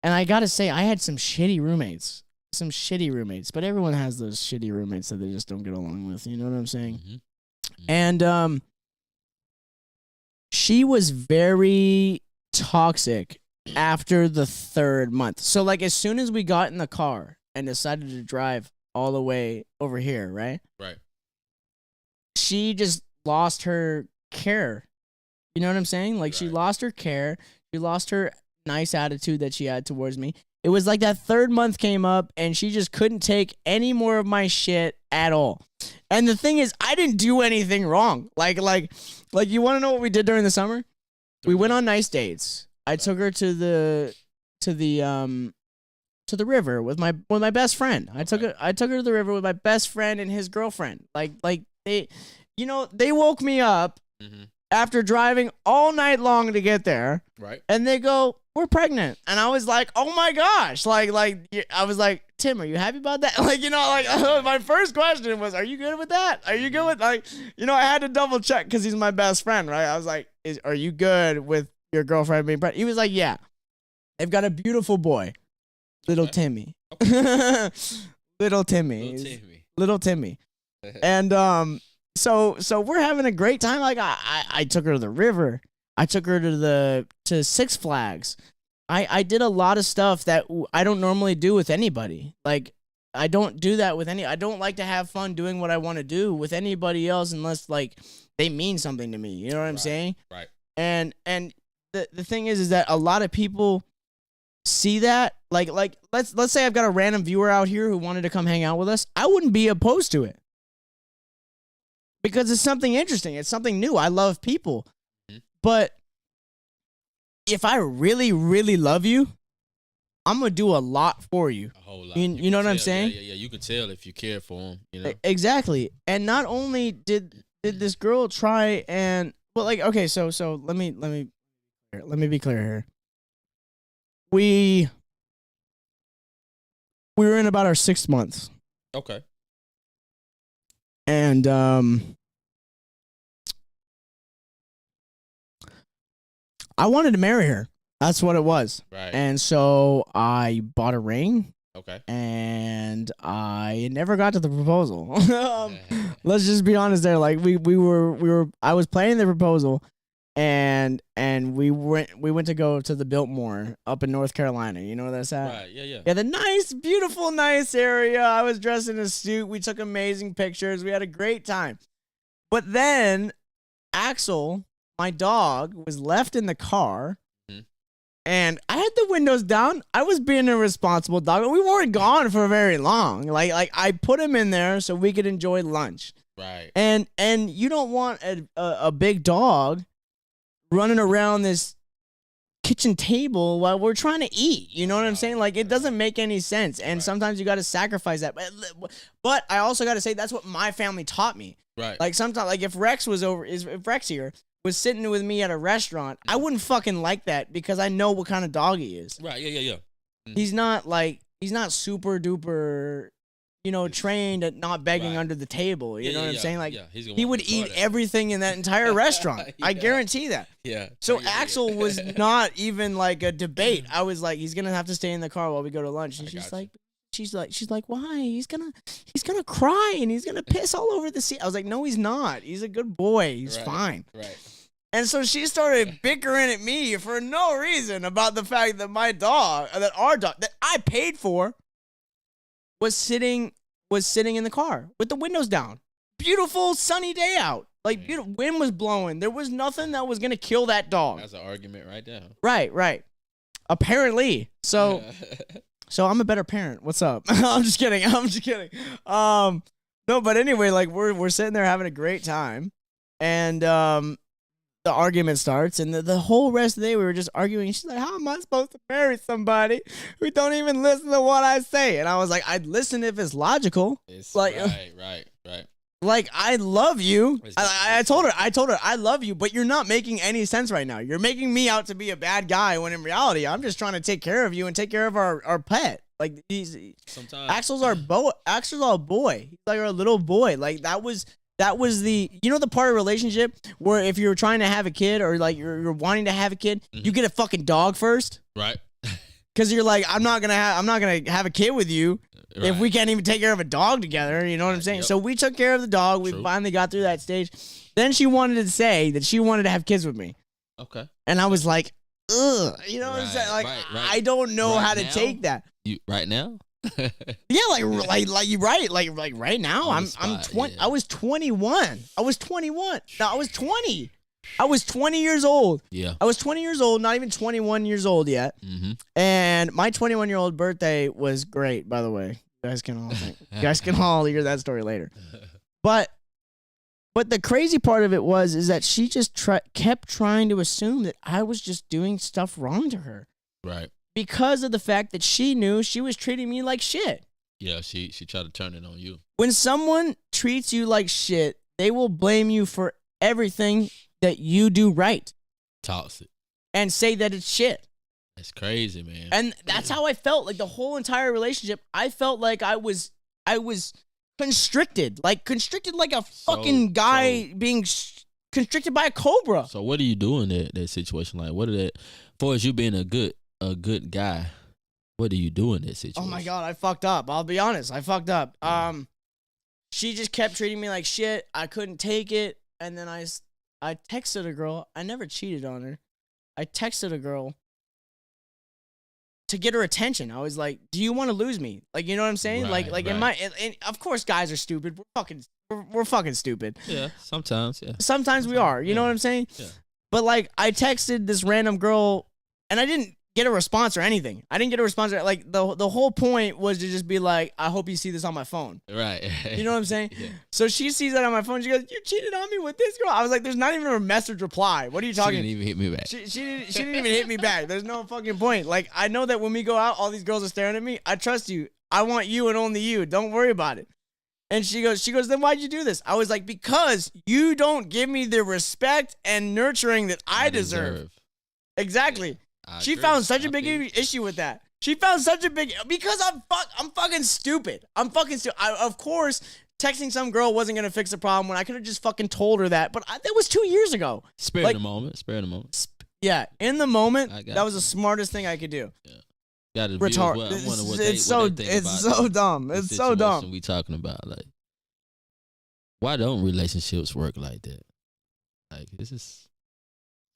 And I gotta say, I had some shitty roommates, but everyone has those shitty roommates that they just don't get along with. You know what I'm saying? Mm-hmm. And she was very toxic after the 3rd month. So, like, as soon as we got in the car and decided to drive all the way over here, right? Right. She just lost her care. You know what I'm saying? Like, she lost her care. She lost her nice attitude that she had towards me. It was like that 3rd month came up, and she just couldn't take any more of my shit at all. And the thing is, I didn't do anything wrong. Like you want to know what we did during the summer? We went on nice dates. I took her to the river with my best friend. I took her to the river with my best friend and his girlfriend. Like they woke me up after driving all night long to get there. Right. And they go, "We're pregnant." And I was like, "Oh my gosh." Like I was like, "Tim, are you happy about that?" My first question was, "Are you good with that? Are you good with, I had to double check because he's my best friend, right?" I was like, "Are you good with your girlfriend being pregnant?" He was like, "Yeah. They've got a beautiful boy. Little Timmy." Okay. Little Timmy. And so we're having a great time. Like, I took her to the river. I took her to Six Flags. I did a lot of stuff that I don't normally do with anybody. Like, I don't do that with I don't like to have fun doing what I want to do with anybody else unless, like, they mean something to me. You know what I'm saying? Right. And the thing is that a lot of people see that. Like let's say I've got a random viewer out here who wanted to come hang out with us. I wouldn't be opposed to it, because it's something interesting. It's something new. I love people. But if I really, really love you, I'm going to do a lot for you. A whole lot. You know what I'm saying? Yeah. You can tell if you care for him, Exactly. And not only did this girl try and, well, like, okay, so let me be clear here. We were in about our 6th month. Okay. And I wanted to marry her. That's what it was. Right. And so I bought a ring. Okay. And I never got to the proposal. Let's just be honest there. Like we were I was planning the proposal, and we went to go to the Biltmore up in North Carolina. You know where that's at? Right. Yeah. Yeah, the nice, beautiful, nice area. I was dressed in a suit. We took amazing pictures. We had a great time. But then Axel, my dog, was left in the car. And I had the windows down. I was being a responsible dog. We weren't gone for very long. Like I put him in there so we could enjoy lunch. Right. And you don't want a big dog running around this kitchen table while we're trying to eat. You know what I'm saying? Like, it doesn't make any sense. And sometimes you got to sacrifice that. But I also got to say that's what my family taught me. Right. Like sometimes, like if Rex here was sitting with me at a restaurant, I wouldn't fucking like that because I know what kind of dog he is. Right. Yeah. He's not super duper, trained at not begging under the table. You know what I'm saying? Like he would eat everything in that entire restaurant. I guarantee that. Yeah. So Axel was not even like a debate. I was like, he's gonna have to stay in the car while we go to lunch. And she's like, why? He's gonna cry and he's gonna piss all over the seat. I was like, no, he's not. He's a good boy. He's fine. Right. And so she started bickering at me for no reason about the fact that our dog that I paid for was sitting in the car with the windows down. Beautiful sunny day out. Like beautiful wind was blowing. There was nothing that was gonna kill that dog. That's an argument right there. Right. Apparently. So I'm a better parent. What's up? I'm just kidding. No, but anyway, like we're sitting there having a great time, and the argument starts, and the whole rest of the day we were just arguing. She's like, how am I supposed to marry somebody who don't even listen to what I say? And I was like, I'd listen if it's logical. It's like, right. Like, I love you. I told her, I love you, but you're not making any sense right now. You're making me out to be a bad guy when in reality, I'm just trying to take care of you and take care of our pet. Like, sometimes Axel's our boy. He's like our little boy. Like, that was the, the part of relationship where if you're trying to have a kid or like you're wanting to have a kid, you get a fucking dog first. Right. Cause you're like, I'm not gonna have a kid with you if we can't even take care of a dog together. You know what I'm saying? Yep. So we took care of the dog. We finally got through that stage. Then she wanted to say that she wanted to have kids with me. Okay. And I was like, ugh. You know what I'm saying? Like, I don't know how to take that. Right now? Yeah, like you're right. Like right now, I'm 20. Yeah. I was 21. No, I was 20. I was 20 years old. Yeah. I was 20 years old, not even 21 years old yet. Mm-hmm. And my 21-year-old birthday was great, by the way. You guys can all hear that story later. But the crazy part of it is that she just kept trying to assume that I was just doing stuff wrong to her. Right. Because of the fact that she knew she was treating me like shit. Yeah, she tried to turn it on you. When someone treats you like shit, they will blame you for everything that you do right. Toss it. And say that it's shit. That's crazy, man. And that's how I felt. Like the whole entire relationship, I felt like I was constricted. Like a fucking guy being constricted by a cobra. So what do you do in that situation? Like, what are that, for as you being a good guy, what do you do in that situation? Oh my God, I fucked up. I'll be honest. I fucked up. Yeah. She just kept treating me like shit. I couldn't take it. And then I texted a girl. I never cheated on her. I texted a girl to get her attention. I was like, do you want to lose me? Like, you know what I'm saying? Right, like and of course guys are stupid. We're fucking stupid. Yeah, sometimes, yeah. Sometimes we are. You know what I'm saying? Yeah. But like, I texted this random girl and I didn't get a response or anything. I didn't get a response. Like the whole point was to just be like, I hope you see this on my phone. Right. You know what I'm saying? Yeah. So she sees that on my phone. She goes, you cheated on me with this girl. I was like, there's not even a message reply. What are you talking? She didn't even hit me back. She didn't even hit me back. There's no fucking point. Like, I know that when we go out, all these girls are staring at me. I trust you. I want you and only you. Don't worry about it. And she goes, then why'd you do this? I was like, because you don't give me the respect and nurturing that I deserve. Exactly. She found such a big issue with that. Because I'm fucking stupid. Of course, texting some girl wasn't going to fix the problem when I could have just fucking told her that. But that was 2 years ago. Spare the moment. Yeah, in the moment, I got that was the you. smartest thing I could do. Got to Retard. Well, I wonder what It's they, what so they think it's about so the- dumb. the It's so dumb. situation we talking about. Like, why don't relationships work like that? Like, it's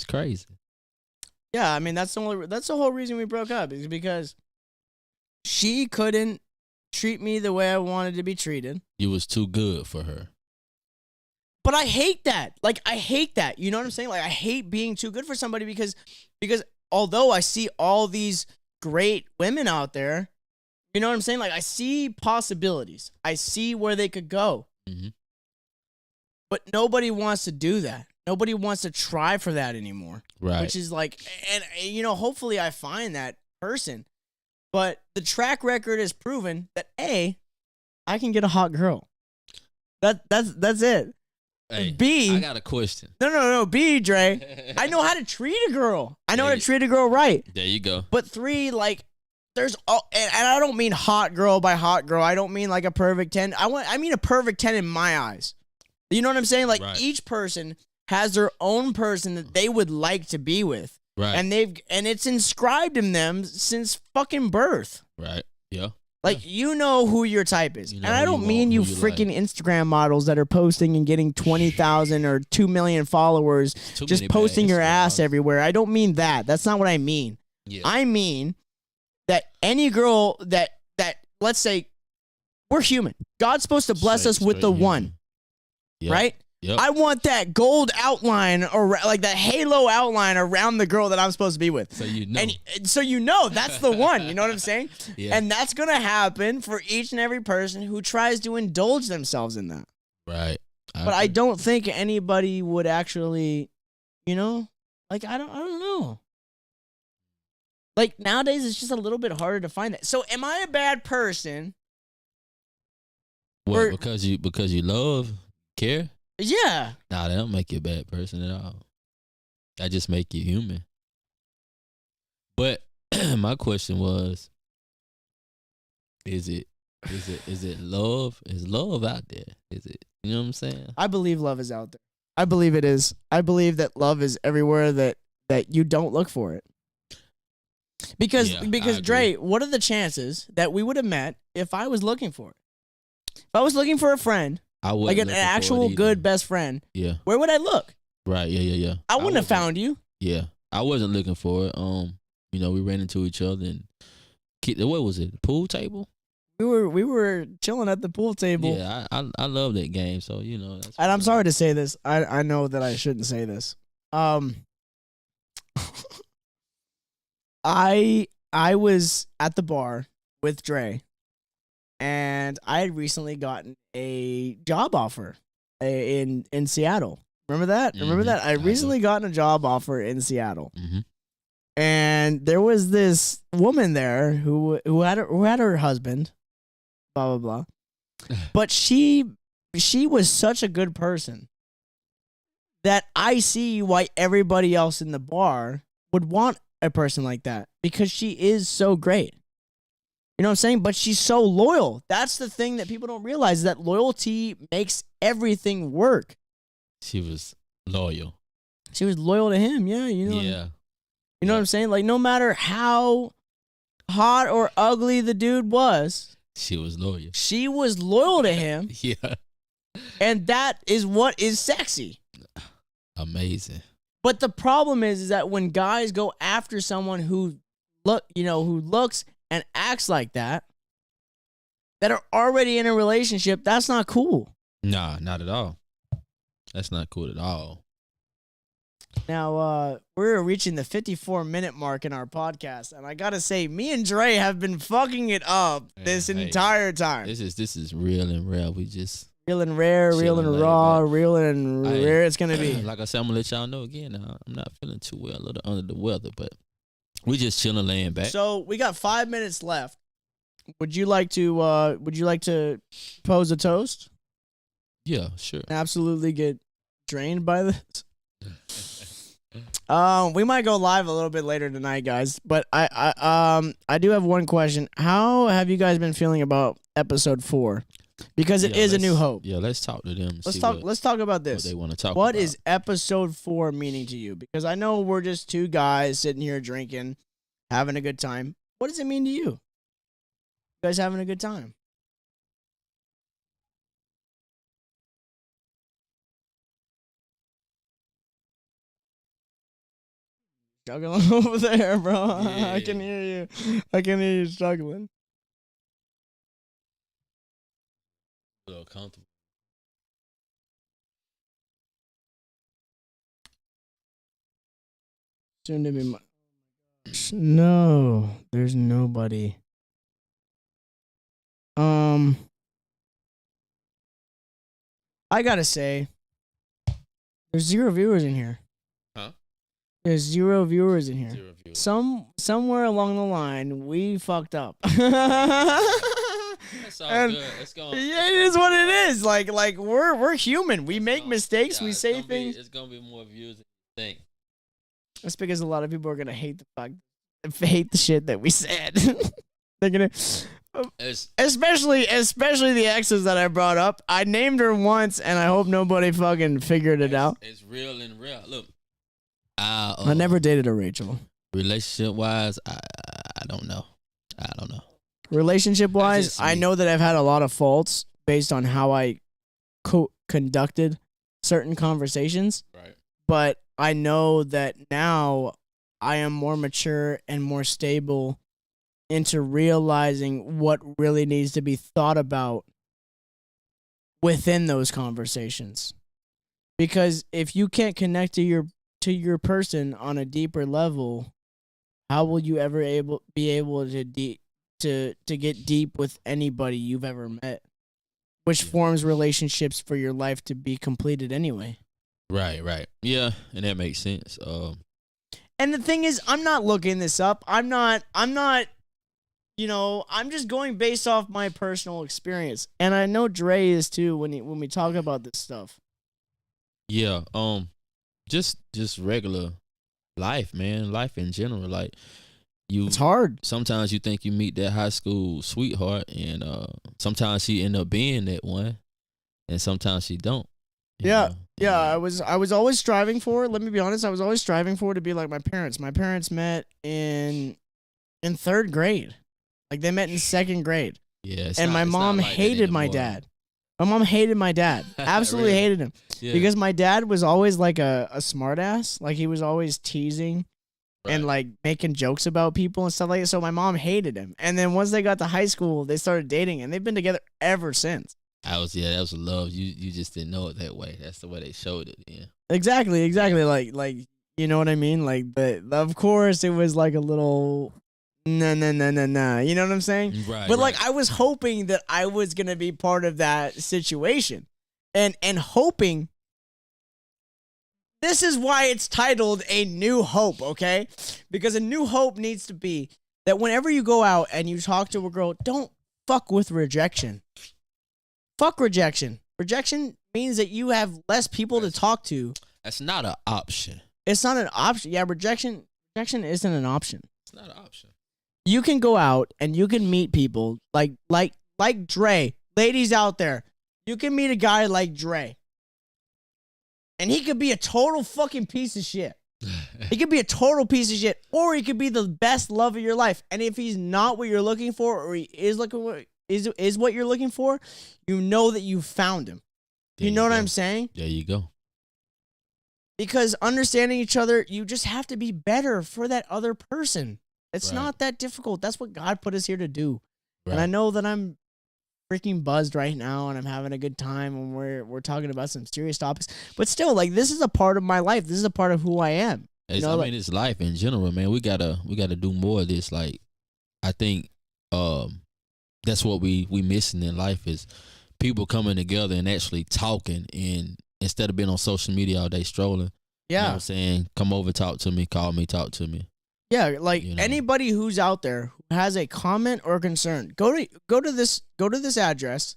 crazy. Yeah, I mean that's the whole reason we broke up is because she couldn't treat me the way I wanted to be treated. You was too good for her. But I hate that. Like I hate that. You know what I'm saying? Like I hate being too good for somebody because although I see all these great women out there, you know what I'm saying? Like I see possibilities. I see where they could go. Mm-hmm. But nobody wants to do that. Nobody wants to try for that anymore. Right. Which is like, and you know, hopefully I find that person. But the track record has proven that A, I can get a hot girl. That's it. Hey, B, I got a question. No. B, Dre, I know how to treat a girl. I know how to treat a girl right. There you go. But 3, like, there's all, and I don't mean hot girl by hot girl. I don't mean like a perfect 10. I mean a perfect 10 in my eyes. You know what I'm saying? Like Right. each person has their own person that they would like to be with. Right. And it's inscribed in them since fucking birth. Right. Yeah. Like you know who your type is. You know And I who don't you mean want, you who you freaking Instagram models that are posting and getting 20,000 or 2 million followers Too just many bad posting your Instagram ass models. everywhere. I don't mean that. That's not what I mean. Yeah. I mean that any girl that let's say we're human. God's supposed to bless us with the one, Yep. right? Yep. I want that gold outline or like that halo outline around the girl that I'm supposed to be with. So you know. And so you know that's the one, you know what I'm saying? Yeah. And that's going to happen for each and every person who tries to indulge themselves in that. Right. But I don't think anybody would actually, you know, like I don't know. Like nowadays it's just a little bit harder to find that. So am I a bad person? What, or- because you love, care? Yeah. Nah, that don't make you a bad person at all. That just make you human. But my question was, is it love? Is love out there? Is it, you know what I'm saying? I believe love is out there. I believe it is. I believe that love is everywhere that you don't look for it. Because Yeah, I Dre, what are the chances that we would have met if I was looking for it? If I was looking for a friend, I like an actual good best friend, Yeah. where would I look? Right. Yeah. I wouldn't have found you. Yeah. I wasn't looking for it. You know, we ran into each other and what was it? Pool table? We were chilling at the pool table. Yeah, I love that game. So you know. That's And I'm sorry to say this. I know that I shouldn't say this. I was at the bar with Dre, and I had recently gotten a job offer in Seattle. Remember that? Remember Mhm, that? I I do. recently gotten a job offer in Seattle, Mm-hmm. and there was this woman there who had her husband, blah blah blah, but she was such a good person that I see why everybody else in the bar would want a person like that, because she is so great. You know what I'm saying? But she's so loyal. That's the thing that people don't realize, is that loyalty makes everything work. She was loyal. She was loyal to him. Yeah, you know. Yeah. You know what I'm saying? Like no matter how hot or ugly the dude was, She was loyal. she was loyal to him, Yeah. and that is what is sexy. Amazing. But the problem is that when guys go after someone who looks and acts like that are already in a relationship, that's not cool. Nah, not at all. That's not cool at all. Now, we're reaching the 54-minute mark in our podcast, and I gotta say, me and Dre have been fucking it up this Hey, entire time. This is real and real. We just Real and rare, real chilling and laid raw, back. real and Hey. rare it's gonna be. like I said, I'm gonna let y'all know again. I'm not feeling too well, a little under the weather, but we just chilling, laying back. So we got 5 minutes left. Would you like to pose a toast? Yeah, sure. Absolutely get drained by this. We might go live a little bit later tonight, guys. But I do have one question. How have you guys been feeling about episode 4? because it is a new hope. Yeah, let's talk to them. Let's talk. Let's talk about What this. they want to talk What about. is episode 4 meaning to you? Because I know we're just two guys sitting here drinking, having a good time. What does it mean to you? You guys having a good time? Struggling over there, bro. Yeah. I can hear you. I can hear you struggling. A little comfortable. Soon to be my. No, there's nobody. I gotta say, there's 0 viewers in here. Huh? There's 0 viewers in here. 0 views. Somewhere along the line, we fucked up. That's all And- good. It's going. Yeah, it is what it is. Like we're human. We make mistakes. We it's say gonna things. It's gonna be more views than you think. That's because a lot of people are gonna hate the shit that we said. They're gonna, It's especially the exes that I brought up. I named her once, and I hope nobody fucking figured it out. It's real and real. Look, I never dated a Rachel. relationship wise. I don't know. Relationship wise, That's just I me. know that I've had a lot of faults based on how I conducted certain conversations. Right. But I know that now I am more mature and more stable into realizing what really needs to be thought about within those conversations. Because if you can't connect to your person on a deeper level, how will you ever be able to get deep with anybody you've ever met? Which forms relationships for your life to be completed anyway. Right. Yeah, and that makes sense. And the thing is, I'm not looking this up. I'm not, I'm just going based off my personal experience. And I know Dre is too when we talk about this stuff. Yeah. Just regular life, man. Life in general. Like It's hard. sometimes you think you meet that high school sweetheart, and sometimes she end up being that one, and sometimes she don't. you Yeah. know? Yeah, I And, was always striving for, let me be honest, I was always striving for to be like my parents. My parents met in 3rd grade. Like they met in 2nd grade. yeah, it's And not- my it's not mom like that hated my anymore. dad. My mom hated my dad. Absolutely Really? hated him. Yeah. Because my dad was always like a smart ass. Like he was always teasing and Right. like making jokes about people and stuff like that. So my mom hated him. And then once they got to high school, they started dating and they've been together ever since. that was love. You just didn't know it that way. That's the way they showed it. Yeah. Exactly. Like you know what I mean? Like, but of course it was like a little nah. You know what I'm saying? Right. But like I was hoping that I was gonna be part of that situation. And hoping. This is why it's titled A New Hope, okay? Because a new hope needs to be that whenever you go out and you talk to a girl, don't fuck with rejection. Fuck rejection. Rejection means that you have less people to talk to. that's not an option. It's not an option. Yeah, rejection isn't an option. It's not an option. You can go out and you can meet people like Dre. Ladies out there, you can meet a guy like Dre. And he could be a total fucking piece of shit. He could be a total piece of shit, or he could be the best love of your life. And if he's not what you're looking for, or he is is what you're looking for, you know that you found him. There You know what go. I'm saying? There you go. Because understanding each other, you just have to be better for that other person. It's Right. not that difficult. That's what God put us here to do. Right. And I know that I'm freaking buzzed right now and I'm having a good time and we're talking about some serious topics. But still, like, this is a part of my life. This is a part of who I am. It's, know, I like- mean, it's life in general, man. We gotta do more of this. Like, I think that's what we missing in life is people coming together and actually talking, and instead of being on social media all day strolling. You know what Yeah. I'm saying? Come over, talk to me, call me, talk to me. Yeah, like You know. anybody who's out there who has a comment or concern, go to this address,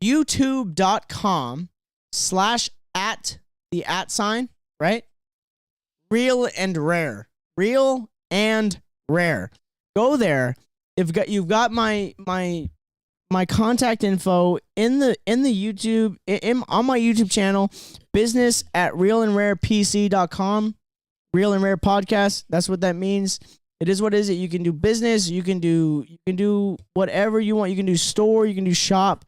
youtube.com/@, right? Real and rare. Go there. You've got my my contact info in the YouTube on my YouTube channel, business at realandrarepc.com. Real and Rare Podcast. That's what that means. It is what it is. You can do business. You can do whatever you want. You can do store. You can do shop.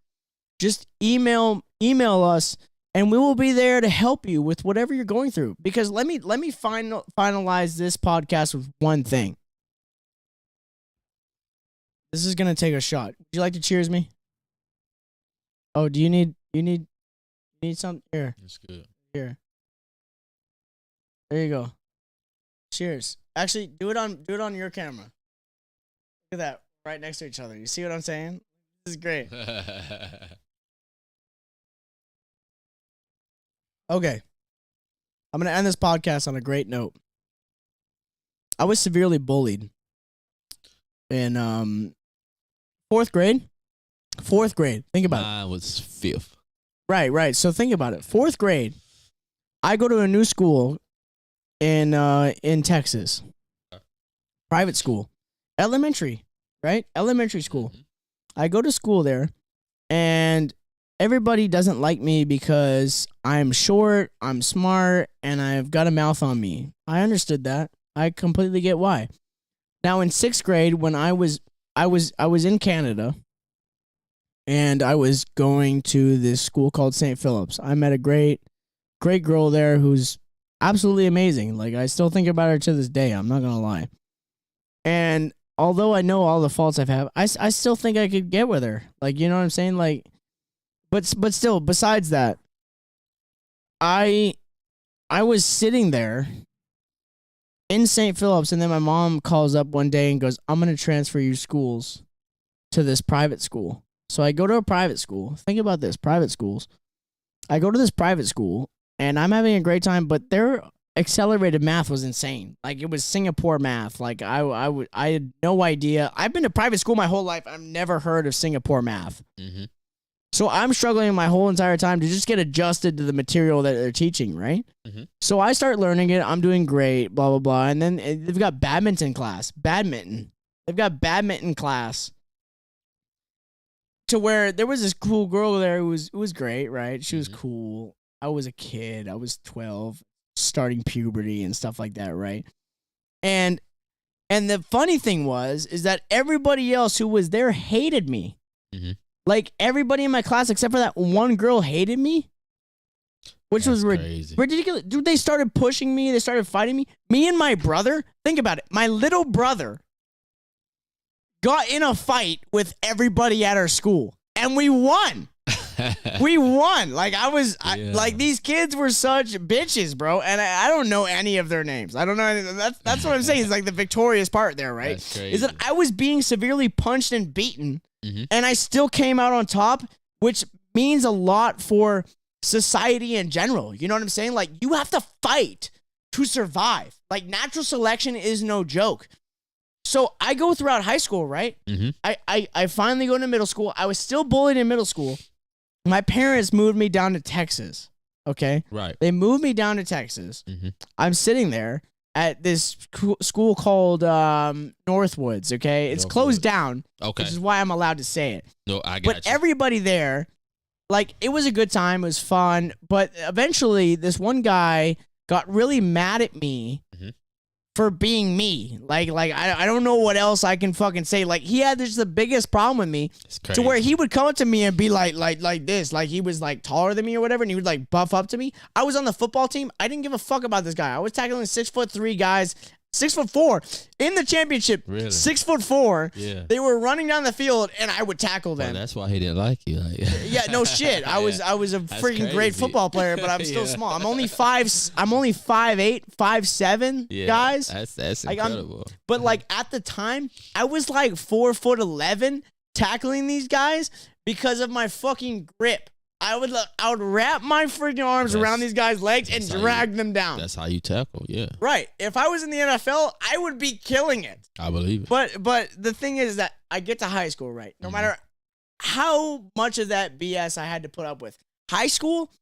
Just email us, and we will be there to help you with whatever you're going through. Because let me finalize this podcast with one thing. This is gonna take a shot. Would you like to cheers me? Oh, do you need something? Here. That's good. Here. There you go. Cheers. Actually, do it on your camera. Look at that, right next to each other. You see what I'm saying? This is great. Okay. I'm going to end this podcast on a great note. I was severely bullied in fourth grade. Think about it. Mine was fifth. Right. So think about it. Fourth grade. I go to a new school in Texas. Private school. Elementary, right? Elementary school. Mm-hmm. I go to school there, and everybody doesn't like me because I'm short, I'm smart, and I've got a mouth on me. I understood that. I completely get why. Now in 6th grade, when I was in Canada, and I was going to this school called St. Philip's. I met a great girl there who's absolutely amazing. Like, I still think about her to this day. I'm not gonna lie. And although I know all the faults I've had, I still think I could get with her. Like, you know what I'm saying? Like, but still, besides that, I was sitting there in St. Philip's, and then my mom calls up one day and goes, "I'm gonna transfer you schools to this private school." So I go to a private school. Think about this, private schools. I go to this private school, and I'm having a great time, but their accelerated math was insane. Like, it was Singapore math. Like, I had no idea. I've been to private school my whole life. I've never heard of Singapore math. Mm-hmm. So I'm struggling my whole entire time to just get adjusted to the material that they're teaching, right? Mm-hmm. So I start learning it. I'm doing great, blah, blah, blah. And then they've got badminton class. Badminton. They've got badminton class. To where there was this cool girl there who was great, right? She was cool. I was a kid. I was 12, starting puberty and stuff like that, right? And the funny thing is that everybody else who was there hated me. Mm-hmm. Like, everybody in my class except for that one girl hated me, which was ridiculous. Dude, they started pushing me. They started fighting me. Me and my brother, think about it. My little brother got in a fight with everybody at our school, and we won. We won. Like, like, these kids were such bitches, bro. And I don't know any of their names. I don't know any, that's what I'm saying. It's like the victorious part there, right? That's crazy. Is that I was being severely punched and beaten, mm-hmm. and I still came out on top, which means a lot for society in general. You know what I'm saying? Like, you have to fight to survive. Like, natural selection is no joke. So I go throughout high school, right? Mm-hmm. I finally go into middle school. I was still bullied in middle school. My parents moved me down to Texas, okay? Right. They moved me down to Texas. Mm-hmm. I'm sitting there at this school called Northwoods, okay? It's closed down, okay, which is why I'm allowed to say it. No, I got But you. everybody there, like, it was a good time. It was fun. But eventually, this one guy got really mad at me mm-hmm. for being me. Like I don't know what else I can fucking say. Like, he had the biggest problem with me to where he would come up to me and be like this. Like, he was like taller than me or whatever, and he would like buff up to me. I was on the football team. I didn't give a fuck about this guy. I was tackling 6'3" guys, 6'4" in the championship. Really? 6'4". Yeah. They were running down the field, and I would tackle them. Well, that's why he didn't like you. Like, yeah, no shit. I was a freaking great football player, but I'm still small. I'm only 5'8", 5'7", yeah, guys. That's Like, incredible. But like, at the time, I was like 4'11" tackling these guys because of my fucking grip. I would wrap my freaking arms around these guys' legs and drag them down. That's how you tackle, yeah. Right. If I was in the NFL, I would be killing it. I believe it. But the thing is that I get to high school, right? No matter how much of that BS I had to put up with. High school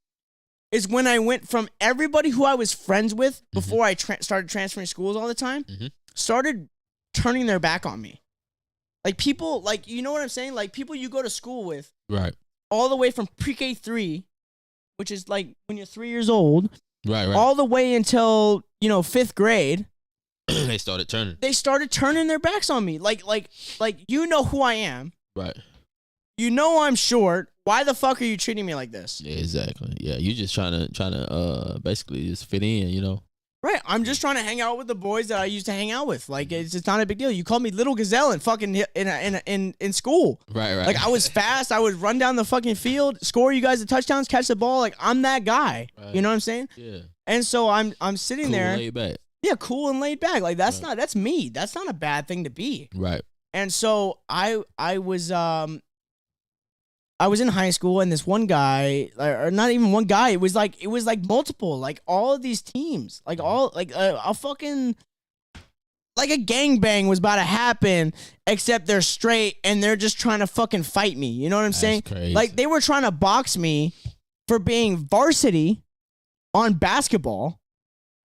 is when I went from everybody who I was friends with before I started transferring schools all the time, started turning their back on me. Like people, like, you know what I'm saying? Like people you go to school with Right. all the way from pre-K 3, which is like when you're 3 years old, Right. all the way until, 5th grade. They started turning. They started turning their backs on me. Like you know who I am. Right. You know I'm short. Why the fuck are you treating me like this? Yeah, exactly. Yeah, you just trying to basically just fit in, you know. Right. I'm just trying to hang out with the boys that I used to hang out with. Like it's not a big deal. You called me Little Gazelle in fucking in school. Right. Like I was fast. I would run down the fucking field, score you guys the touchdowns, catch the ball. Like I'm that guy. Right. You know what I'm saying? Yeah. And so I'm sitting Cool, there. laid back. Yeah, cool and laid back. Like that's Right. that's me. That's not a bad thing to be. Right. And so I was in high school, and this one guy, or not even one guy, it was like multiple, like all of these teams, like all like a fucking like a gangbang was about to happen, except they're straight and they're just trying to fucking fight me. You know what I'm saying? Crazy. Like they were trying to box me for being varsity on basketball,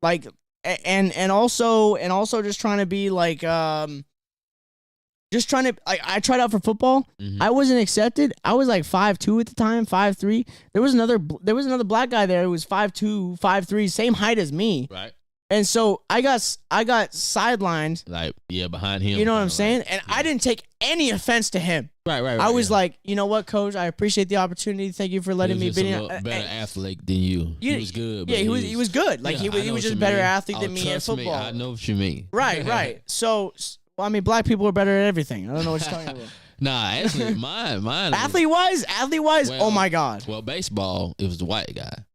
like and also just trying to be like just trying to I tried out for football. Mhm. I wasn't accepted. I was like 5'2" at the time, 5'3". There was another black guy there who was 5'2", 5'3", same height as me. Right. And so I got sidelined. Like, yeah, behind him. You know what I'm kinda saying? like, And yeah. I didn't take any offense to him. Right. I was yeah. like, you know what, coach? I appreciate the opportunity. Thank you for letting He me was just be. a little better athlete than you. He was good. Yeah, but he was good. Like yeah, he was just a better athlete than me at football. I know what you mean. Right. So, well, I mean, black people are better at everything. I don't know what you're talking about. Nah, actually, mine. Athlete wise, Well, oh my god. Well, baseball, it was the white guy.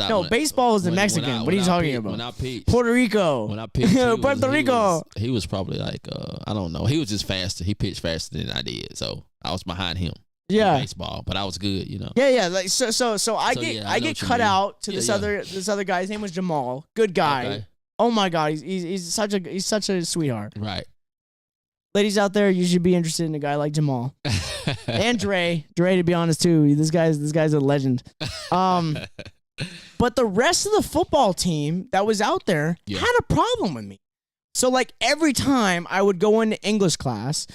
No, baseball is the Mexican. What are you talking about? When I pitched, Puerto Rico. When I pitched, Puerto Rico. He was probably like, I don't know. He was just faster. He pitched faster than I did, so I was behind him. Yeah. In baseball, but I was good, you know. Yeah. Like so I get yeah, I know what you cut mean. out to this Yeah. other guy. His name was Jamal. Good guy. Okay. Oh my god, he's such a sweetheart. Right. Ladies out there, you should be interested in a guy like Jamal. And Dre, to be honest too. This guy's a legend. But the rest of the football team that was out there had a problem with me. So like every time I would go into English class,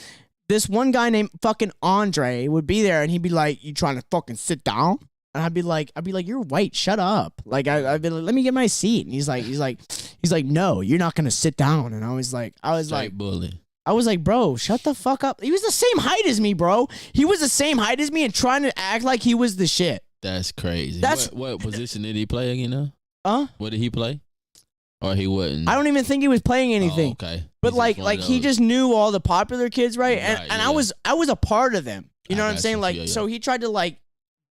this one guy named fucking Andre would be there, and he'd be like, "You trying to fucking sit down?" And I'd be like, "You're white. Shut up." Like I'd be like, "Let me get my seat." And he's like, "No, you're not gonna sit down." And I was like, bully. I was like, bro, shut the fuck up. He was the same height as me, bro. He was the same height as me and trying to act like he was the shit. That's crazy. That's what position did he play again now? Huh? What did he play? Or he wasn't? I don't even think he was playing anything. Oh, okay. But He's like just one of he those. just knew all the popular kids, right? And Right, and yeah. I was a part of them. You know I what I'm got saying? you. Like Yeah. so he tried to like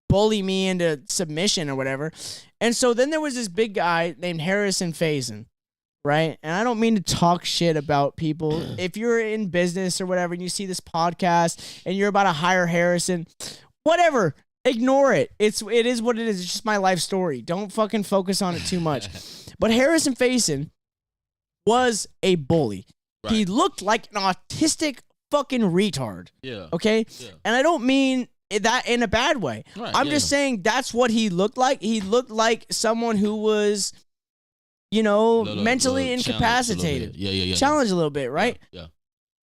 bully me into submission or whatever. And so then there was this big guy named Harrison Faison. Right? And I don't mean to talk shit about people. If you're in business or whatever and you see this podcast and you're about to hire Harrison, whatever, ignore it. It is what it is. It's just my life story. Don't fucking focus on it too much. But Harrison Faison was a bully. Right. He looked like an autistic fucking retard. Yeah. Okay? Yeah. And I don't mean that in a bad way. Right, I'm yeah. just saying that's what he looked like. He looked like someone who was, mentally incapacitated. Yeah. Challenged a little bit, right? Yeah.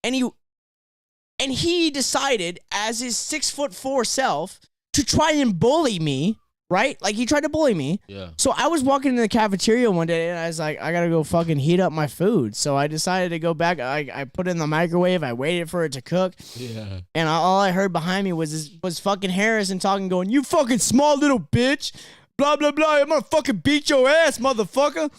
And he decided as his 6'4" self to try and bully me, right? Like he tried to bully me. Yeah. So I was walking in the cafeteria one day and I was like, I gotta go fucking heat up my food. So I decided to go back. I put it in the microwave. I waited for it to cook. Yeah. And all I heard behind me was fucking Harrison talking, going, "You fucking small little bitch. Blah, blah, blah. I'm gonna fucking beat your ass, motherfucker."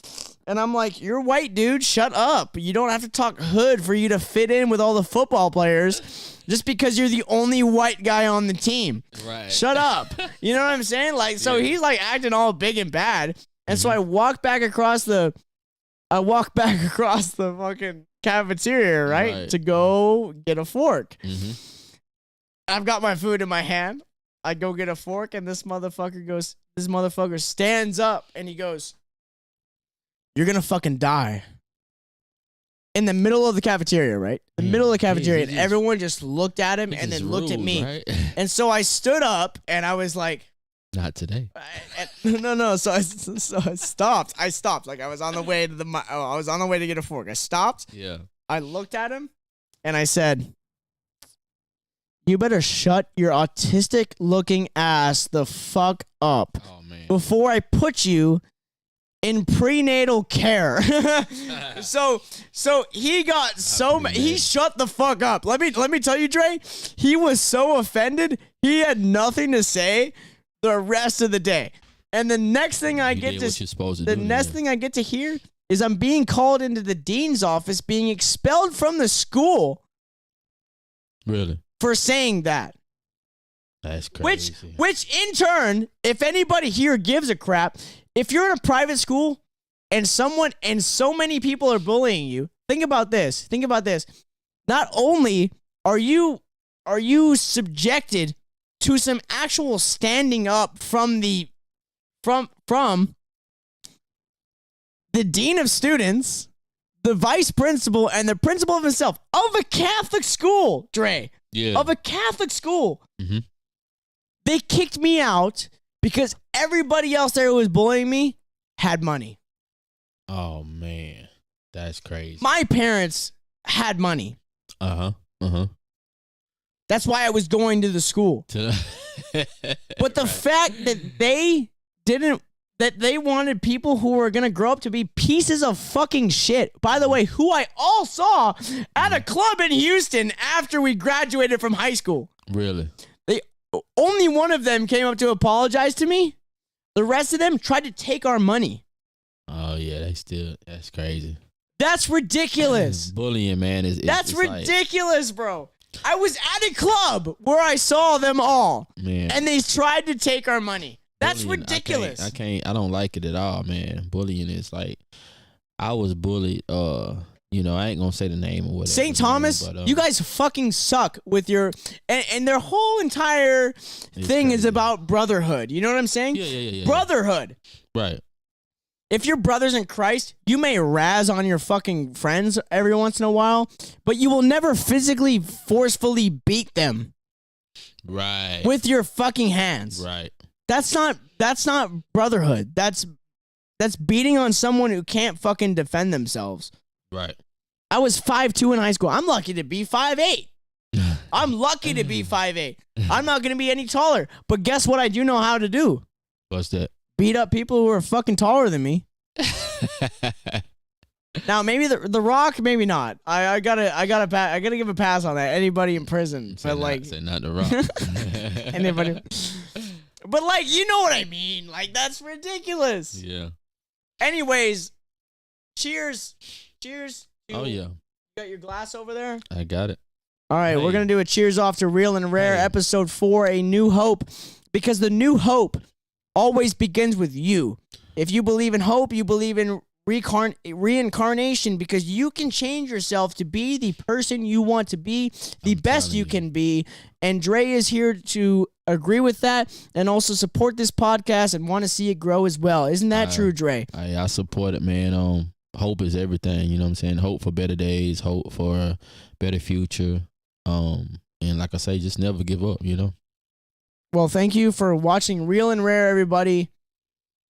And I'm like, "You're white, dude. Shut up. You don't have to talk hood for you to fit in with all the football players just because you're the only white guy on the team. Right. Shut up." You know what I'm saying? Like, so he's like acting all big and bad. And so I walk back across the fucking cafeteria, right? To go get a fork. Mm-hmm. I've got my food in my hand. I go get a fork, and this motherfucker stands up, and he goes, "You're gonna fucking die." In the middle of the cafeteria, right? The middle of the cafeteria, and everyone just looked at him and then looked at me. Right? And so I stood up, and I was like, Not today. no. So I stopped. I stopped. Like I was on the way to I was on the way to get a fork. I stopped. Yeah. I looked at him, and I said, you better shut your autistic looking ass the fuck up Oh man. before I put you in prenatal care. so he got he shut the fuck up. Let me tell you, Dre, he was so offended, he had nothing to say the rest of the day. And the next thing I get to hear is I'm being called into the dean's office, being expelled from the school. Really? For saying that. That's crazy. Which in turn, if anybody here gives a crap, if you're in a private school and so many people are bullying you, think about this. Not only are you subjected to some actual standing up from the dean of students, the vice principal, and the principal of himself of a Catholic school, Dre. Yeah. Of a Catholic school. Mm-hmm. They kicked me out because everybody else there who was bullying me had money. Oh man, that's crazy. My parents had money. That's why I was going to the school. But the fact that they wanted people who were going to grow up to be pieces of fucking shit. By the way, who I all saw at a club in Houston after we graduated from high school. Really? Only one of them came up to apologize to me. The rest of them tried to take our money. Oh yeah, that's crazy. That's ridiculous. Bullying, man, that's ridiculous, bro. I was at a club where I saw them all, man, and they tried to take our money. That's bullying, ridiculous. I don't like it at all, man. Bullying is like, I was bullied. I ain't gonna say the name or whatever. St. Thomas, you guys fucking suck with your and their whole entire thing is about brotherhood. You know what I'm saying? Yeah. Brotherhood. Right. If you're brothers in Christ, you may razz on your fucking friends every once in a while, but you will never physically, forcefully beat them. Right. With your fucking hands. Right. That's not brotherhood. That's beating on someone who can't fucking defend themselves. Right. I was 5'2" in high school. I'm lucky to be 5'8". I'm lucky to be 5'8". I'm not going to be any taller. But guess what I do know how to do? What's that? Beat up people who are fucking taller than me. Now, maybe the Rock, maybe not. I gotta give a pass on that. Anybody in prison, say not the Rock. Anybody. But like, you know what I mean? Like, that's ridiculous. Yeah. Anyways, cheers. Oh yeah. You got your glass over there? I got it. All right, we're going to do a cheers off to Real and Rare, episode 4, A New Hope. Because the new hope always begins with you. If you believe in hope, you believe in reincarnation, because you can change yourself to be the person you want to be, the best you can be. And Dre is here to agree with that and also support this podcast and want to see it grow as well. Isn't that true, Dre? I support it, man. Hope is everything, you know what I'm saying? Hope for better days, hope for a better future. And like I say, just never give up, you know? Well, thank you for watching Real and Rare, everybody.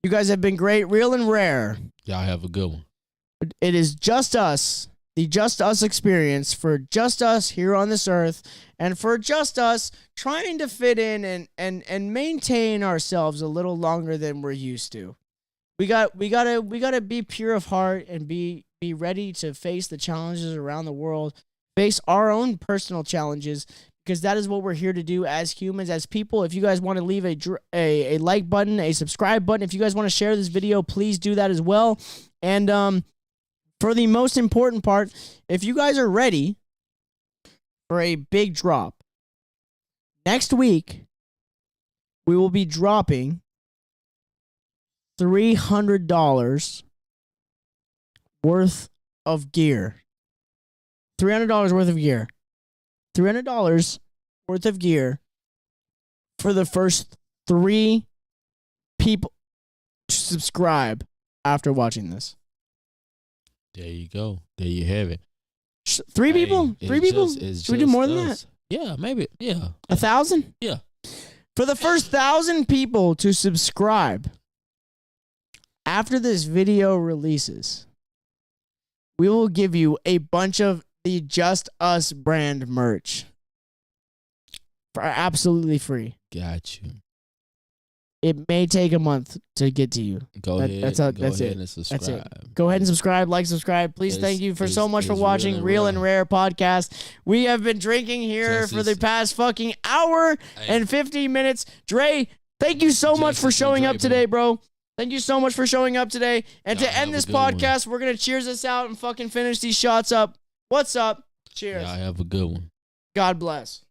You guys have been great. Real and Rare. Y'all have a good one. It is just us, the Just Us experience for just us here on this earth, and for just us trying to fit in and maintain ourselves a little longer than we're used to. We gotta be pure of heart and be ready to face the challenges around the world, face our own personal challenges, because that is what we're here to do as humans, as people. If you guys want to leave a like button, a subscribe button, if you guys want to share this video, please do that as well. And for the most important part, if you guys are ready for a big drop, next week we will be dropping $300 worth of gear. $300 worth of gear. $300 worth of gear for the first 3 people to subscribe after watching this. There you go. There you have it. 3 people? 3 people? Should we do more than that? Yeah, maybe. Yeah. 1,000? Yeah. For the first 1,000 people to subscribe after this video releases, we will give you a bunch of the Just Us brand merch. for absolutely free. Got you. It may take a month to get to you. Go ahead. That's go it. ahead and subscribe. That's it. Go ahead and subscribe, subscribe. Please, thank you for so much for watching Real and Rare podcast. We have been drinking here for the past fucking hour and 50 minutes. Dre, thank you so much for showing up today, bro. Thank you so much for showing up today. And to end this podcast, we're gonna cheers this out and fucking finish these shots up. What's up? Cheers. Y'all have a good one. God bless.